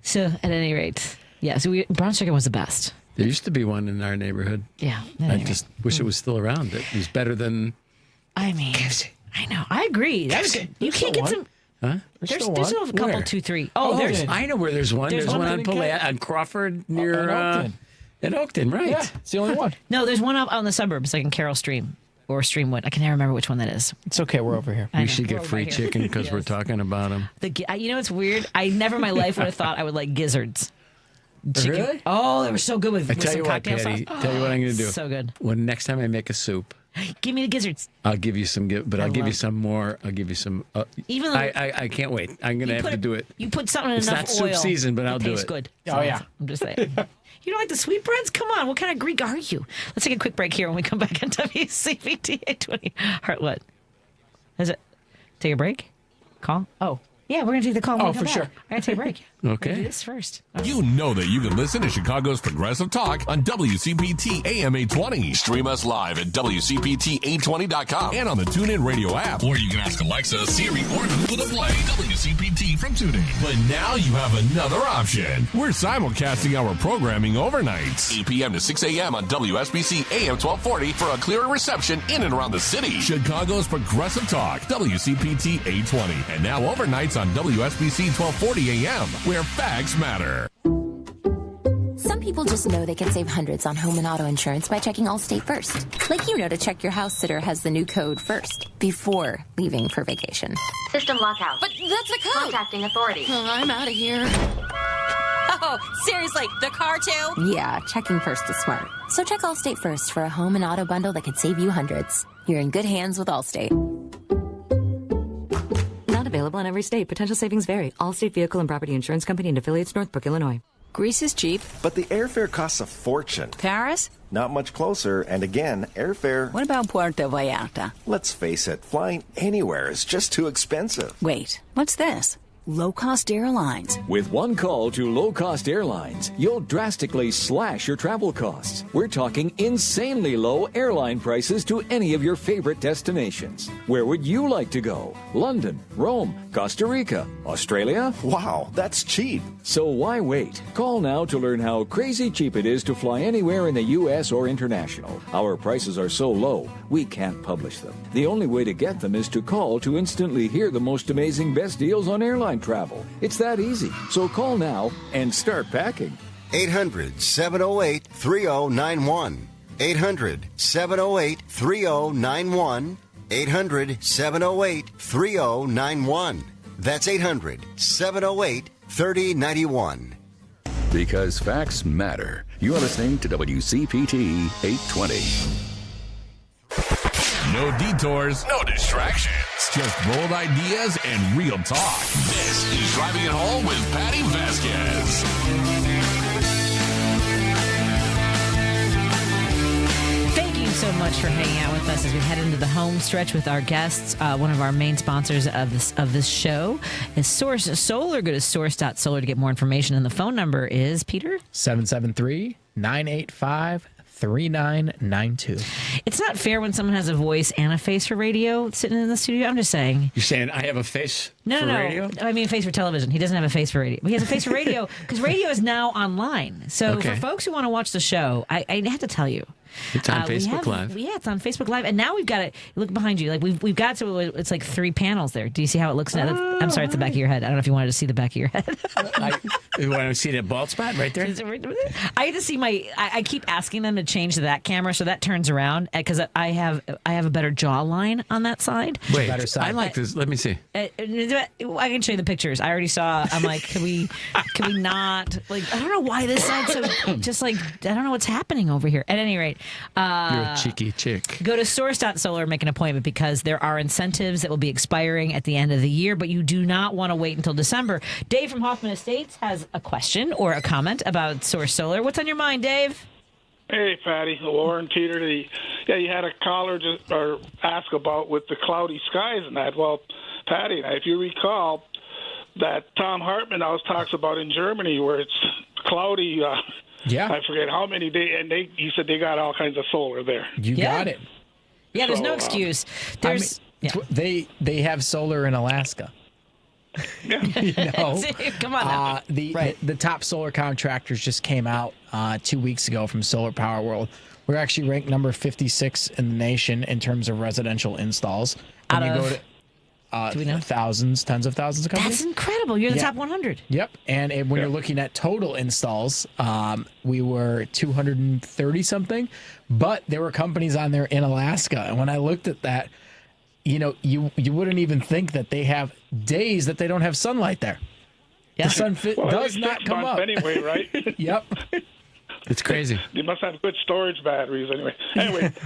So, at any rate, yeah. So Brown's Chicken was the best. There used to be one in our neighborhood. Yeah. I just wish it was still around. It was better than. I mean, I know. I agree. That was good. You can't get some. Huh? There's still a couple, Where? 2, 3. I know where there's one. There's one on Crawford near in Oakton, right? Yeah, it's the only one. No, there's one up on the suburbs, like in Carroll Stream or Streamwood. I can never remember which one that is. It's okay. We're over here. We should get free chicken because we're talking about them. You know, it's weird. I never in my life would have thought I would like gizzards. Chicken. Really? Oh, they were so good with tell some you what, cocktail Patty, sauce. tell you what I'm going to do. So good. When next time I make a soup, give me the gizzards. I'll give you some, but I'll give you some more. I'll give you some. Even though I can't wait. I'm going to have to do it. You put something in it's enough not oil. Soup season, but I'll do it. Tastes good. Oh yeah. I'm just saying. You don't like the sweetbreads? Come on. What kind of Greek are you? Let's take a quick break here when we come back on WCPT 820. Heart, what? Is it? Take a break? Call? Oh. Yeah, we're going to take the call when we come for back. sure. I got to take a break. Okay. Do this first. You know that you can listen to Chicago's Progressive Talk on WCPT AM 820. Stream us live at WCPT820.com and on the TuneIn Radio app. Or you can ask Alexa, Siri, or Google to play WCPT from TuneIn. But now you have another option. We're simulcasting our programming overnights. 8 p.m. to 6 a.m. on WSBC AM 1240 for a clearer reception in and around the city. Chicago's Progressive Talk, WCPT 820. And now overnights on WSBC 1240 AM, where facts matter. Some people just know they can save hundreds on home and auto insurance by checking Allstate first. Like you know to check your house sitter has the new code first, before leaving for vacation. System lockout. But that's the code! Contacting authority. I'm out of here. Oh, seriously, the car too? Yeah, checking first is smart. So check Allstate first for a home and auto bundle that could save you hundreds. You're in good hands with Allstate. Not available in every state. Potential savings vary. Allstate Vehicle and Property Insurance Company and affiliates, Northbrook, Illinois. Greece is cheap. But the airfare costs a fortune. Paris? Not much closer, and again, airfare... What about Puerto Vallarta? Let's face it, flying anywhere is just too expensive. Wait, what's this? low-cost airlines. With one call to low-cost airlines, you'll drastically slash your travel costs. We're talking insanely low airline prices to any of your favorite destinations. Where would you like to go? London, Rome, Costa Rica, Australia? Wow, that's cheap. So why wait? Call now to learn how crazy cheap it is to fly anywhere in the U.S. or international. Our prices are so low, we can't publish them. The only way to get them is to call to instantly hear the most amazing best deals on airline travel. It's that easy. So call now and start packing. 800-708-3091. 800-708-3091. 800-708-3091. That's 800-708-3091. Because facts matter. You are listening to WCPT 820. No detours, no distractions. Just bold ideas and real talk. This is Driving It Home with Patti Vasquez. Thank you so much for hanging out with us as we head into the home stretch with our guests. One of our main sponsors of this show is Source Solar. Go to source.solar to get more information. And the phone number is, Peter? 773-985-3992. It's not fair when someone has a voice and a face for radio sitting in the studio. I'm just saying. You're saying I have a face for radio? I mean, a face for television. He doesn't have a face for radio. He has a face for radio because radio is now online. So for folks who want to watch the show, I have to tell you. It's on Facebook Live. Yeah, it's on Facebook Live. And now we've got it. Look behind you. Like we've got to, it's like 3 panels there. Do you see how it looks now? I'm sorry, it's the back of your head. I don't know if you wanted to see the back of your head. You want to see the bald spot right there? I had to see I keep asking them to change that camera so that turns around because I have a better jawline on that side. Wait, I like this. Let me see. I can show you the pictures. I already saw. I'm like, can we not? Like, I don't know why this side's so just like, I don't know what's happening over here. At any rate, you're a cheeky chick. Go to source.solar, make an appointment because there are incentives that will be expiring at the end of the year, but you do not want to wait until December. Dave from Hoffman Estates has a question or a comment about Source Solar. What's on your mind, Dave? Hey, Patty, Lauren, Peter. You had a caller or ask about with the cloudy skies and that. Well, Patty, if you recall, that Tom Hartman always talks about in Germany where it's cloudy. Yeah, I forget how many days, and he said they got all kinds of solar there. You got it. Yeah, there's no excuse. There's they have solar in Alaska. Yeah. Come on now. The top solar contractors just came out 2 weeks ago from Solar Power World. We're actually ranked number 56 in the nation in terms of residential installs. Out of, go to do we know? thousands, tens of thousands of companies. That's incredible. You're the top 100. Yep. And when you're looking at total installs, we were 230 something, but there were companies on there in Alaska. And when I looked at that, you wouldn't even think that they have days that they don't have sunlight there. Yeah. The sun does not come up anyway, right? Yep. It's crazy. You must have good storage batteries anyway.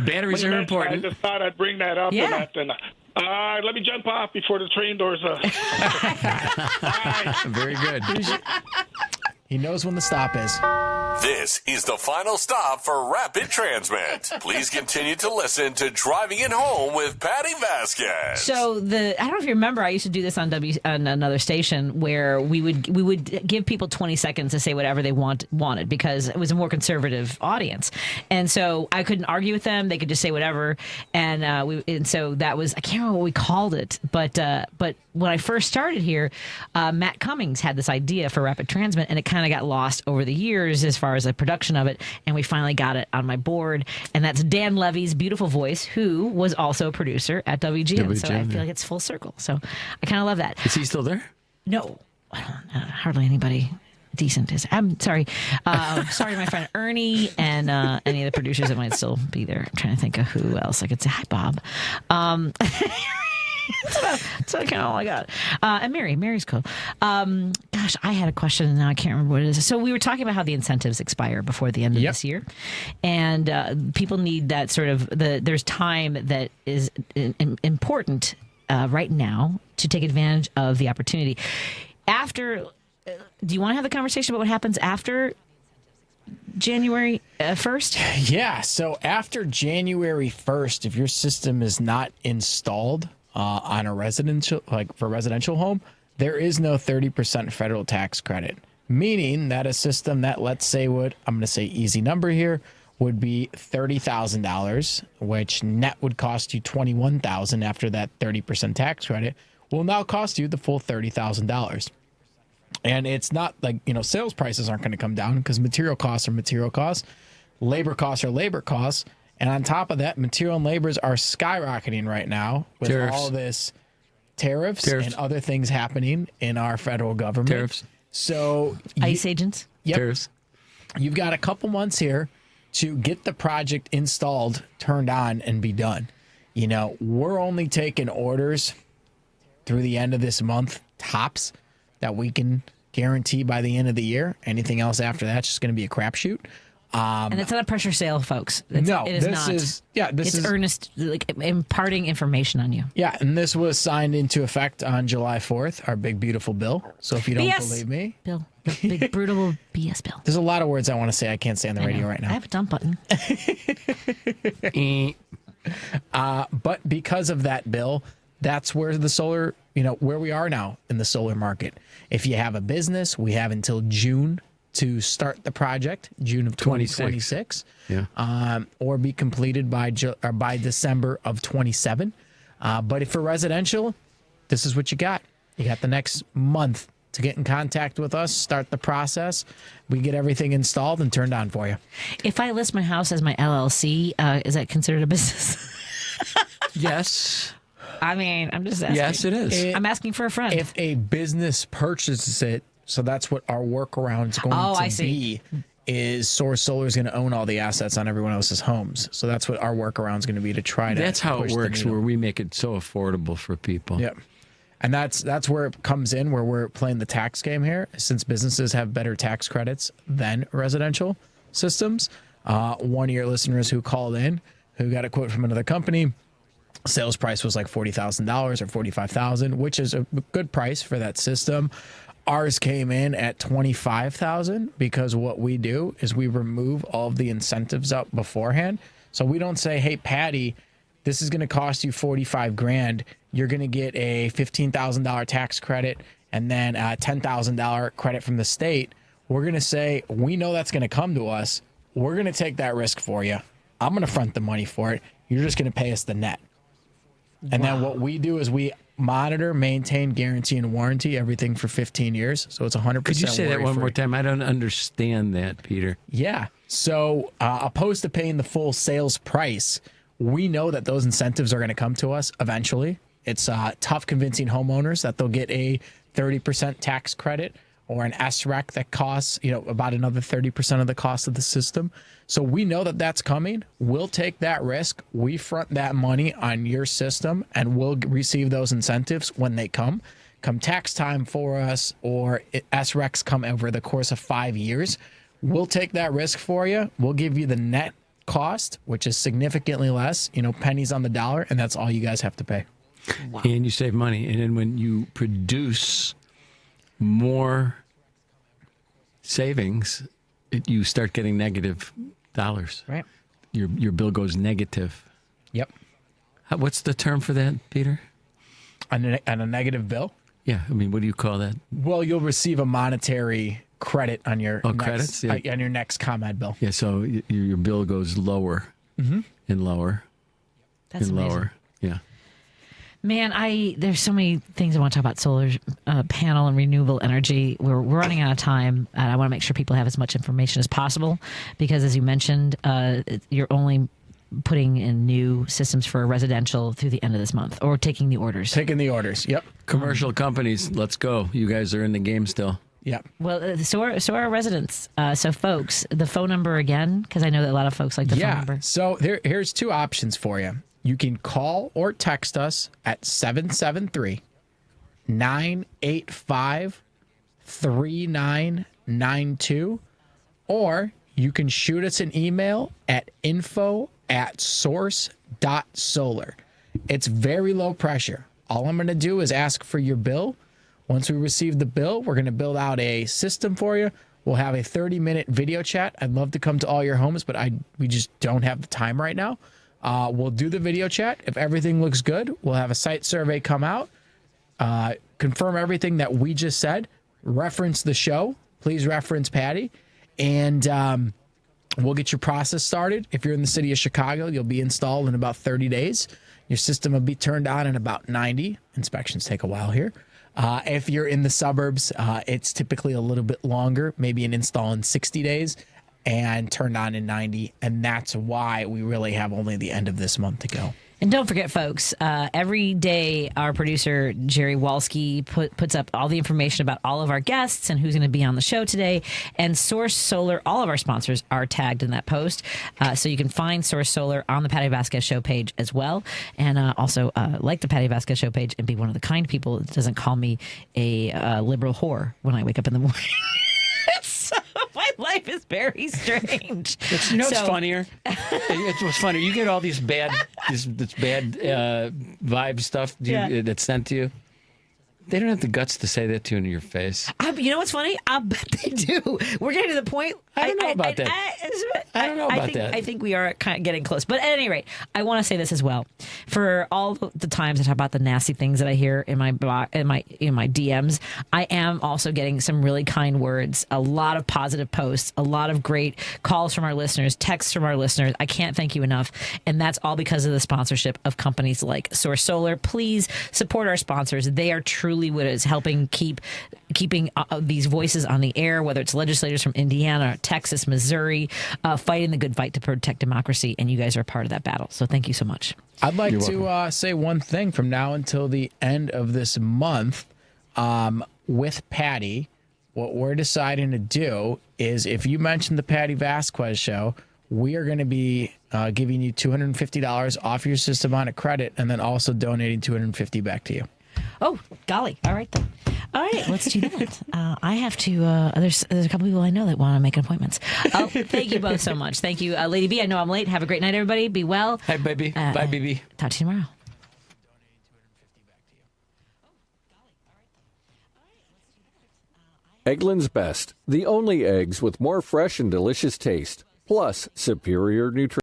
Batteries are important. I just thought I'd bring that up. Yeah. And let me jump off before the train doors. Very good. He knows when the stop is. This is the final stop for Rapid Transmit. Please continue to listen to Driving It Home with Patti Vasquez. So I don't know if you remember, I used to do this on another station where we would give people 20 seconds to say whatever they wanted because it was a more conservative audience, and so I couldn't argue with them. They could just say whatever, and so that was, I can't remember what we called it, but when I first started here, Matt Cummings had this idea for Rapid Transmit, and it kind of got lost over the years as far as the production of it, and we finally got it on my board, and that's Dan Levy's beautiful voice, who was also a producer at WGN, so I feel like it's full circle. So I kind of love that. Is he still there? No, hardly anybody decent is. I'm sorry. Sorry, my friend Ernie and any of the producers that might still be there. I'm trying to think of who else I could say. Hi, Bob. That's kind of all I got. And Mary's cool. Gosh, I had a question and now I can't remember what it is. So we were talking about how the incentives expire before the end of this year, and people need that sort of there's time that is important right now to take advantage of the opportunity. After, do you want to have the conversation about what happens after January 1st? Yeah. So after January 1st, if your system is not installed on a residential home, there is no 30% federal tax credit, meaning that a system that, let's say, I'm going to say easy number here, would be $30,000, which net would cost you $21,000 after that 30% tax credit, will now cost you the full $30,000. And it's not like, sales prices aren't going to come down because material costs are material costs, labor costs are labor costs. And on top of that, material and labors are skyrocketing right now with all this tariffs and other things happening in our federal government. Tariffs. So ICE agents. Yep. Tariffs. You've got a couple months here to get the project installed, turned on, and be done. We're only taking orders through the end of this month, tops, that we can guarantee by the end of the year. Anything else after that's just going to be a crapshoot. And it's not a pressure sale, folks. It is not. It's earnest, imparting information on you. Yeah, and this was signed into effect on July 4th, our big, beautiful bill. So if you don't believe me. Bill. Big, brutal BS bill. There's a lot of words I want to say I can't say on the radio right now. I have a dump button. But because of that bill, that's where the solar, where we are now in the solar market. If you have a business, we have until June to start the project, June of 2026, or be completed by December of 27. But if for residential, this is what you got. You got the next month to get in contact with us, start the process. We get everything installed and turned on for you. If I list my house as my LLC, is that considered a business? Yes. I mean, I'm just asking. Yes, it is. I'm asking for a friend. If a business purchases it, so that's what our workaround is going to be, is Source Solar is going to own all the assets on everyone else's homes. So that's what our workaround is going to be to try to That's how push it the works, needle. where we make it so affordable for people. Yep. And that's where it comes in, where we're playing the tax game here, since businesses have better tax credits than residential systems. One of your listeners who called in, who got a quote from another company, sales price was like $40,000 or $45,000, which is a good price for that system. Ours came in at $25,000 because what we do is we remove all of the incentives up beforehand. So we don't say, hey, Patty, this is going to cost you $45,000. You're going to get a $15,000 tax credit and then a $10,000 credit from the state. We're going to say, we know that's going to come to us. We're going to take that risk for you. I'm going to front the money for it. You're just going to pay us the net. And then what we do is we monitor, maintain, guarantee, and warranty everything for 15 years. So it's 100%. Could you say that one worry-free. more time? I don't understand that, Peter. Yeah. So opposed to paying the full sales price, we know that those incentives are going to come to us eventually. It's tough convincing homeowners that they'll get a 30% tax credit or an SREC that costs, about another 30% of the cost of the system. So we know that that's coming. We'll take that risk. We front that money on your system, and we'll receive those incentives when they come. Come tax time for us, or SRECs come over the course of 5 years. We'll take that risk for you. We'll give you the net cost, which is significantly less, pennies on the dollar, and that's all you guys have to pay. Wow. And you save money. And then when you produce more savings, you start getting negative dollars. Right. Your bill goes negative. Yep. What's the term for that, Peter? On a negative bill? Yeah. I mean, what do you call that? Well, you'll receive a monetary credit on your credits? Yeah. on your next ComEd bill. Yeah. So your bill goes lower and lower That's and amazing. lower. Yeah. Man, there's so many things I want to talk about solar panel and renewable energy. We're running out of time, and I want to make sure people have as much information as possible because, as you mentioned, you're only putting in new systems for residential through the end of this month, or taking the orders. Taking the orders, yep. Commercial companies, let's go. You guys are in the game still. Yep. Well, so are residents. So, folks, the phone number again, because I know that a lot of folks like the phone number. So here's two options for you. You can call or text us at 773-985-3992, or you can shoot us an email at info@source.solar. It's very low pressure. All I'm going to do is ask for your bill. Once we receive the bill, we're going to build out a system for you. We'll have a 30-minute video chat. I'd love to come to all your homes, but we just don't have the time right now. We'll do the video chat. If everything looks good, we'll have a site survey come out. confirm everything that we just said. Reference the show. Please reference Patti. And we'll get your process started. If you're in the city of Chicago, you'll be installed in about 30 days. Your system will be turned on in about 90. Inspections take a while here. If you're in the suburbs, it's typically a little bit longer, maybe an install in 60 days and turned on in 90. And that's why we really have only the end of this month to go. And don't forget, folks, every day our producer, Jerry Walski, puts up all the information about all of our guests and who's going to be on the show today. And Source Solar, all of our sponsors are tagged in that post. So you can find Source Solar on the Patti Vasquez show page as well. And also like the Patti Vasquez show page and be one of the kind people that doesn't call me a liberal whore when I wake up in the morning. So my life is very strange. What's funnier? What's funnier? You get all these bad, this bad vibe stuff that's sent to you. They don't have the guts to say that to you in your face. You know what's funny? I bet they do. We're getting to the point. I don't know about that. I don't know about that. I think we are kind of getting close. But at any rate, I want to say this as well. For all the times I talk about the nasty things that I hear in my DMs, I am also getting some really kind words, a lot of positive posts, a lot of great calls from our listeners, texts from our listeners. I can't thank you enough. And that's all because of the sponsorship of companies like Source Solar. Please support our sponsors. They are truly what is helping keeping these voices on the air, whether it's legislators from Indiana, Texas, Missouri, fighting the good fight to protect democracy. And you guys are a part of that battle. So thank you so much. I'd like to say one thing from now until the end of this month with Patti. What we're deciding to do is if you mention the Patti Vasquez show, we are going to be giving you $250 off your system on a credit and then also donating $250 back to you. Oh, golly. All right, then. All right, let's do that. I have to, there's a couple people I know that want to make appointments. Thank you both so much. Thank you, Lady B. I know I'm late. Have a great night, everybody. Be well. Hi, baby. Bye, baby. Talk to you tomorrow. Eggland's Best, the only eggs with more fresh and delicious taste, plus superior nutrition.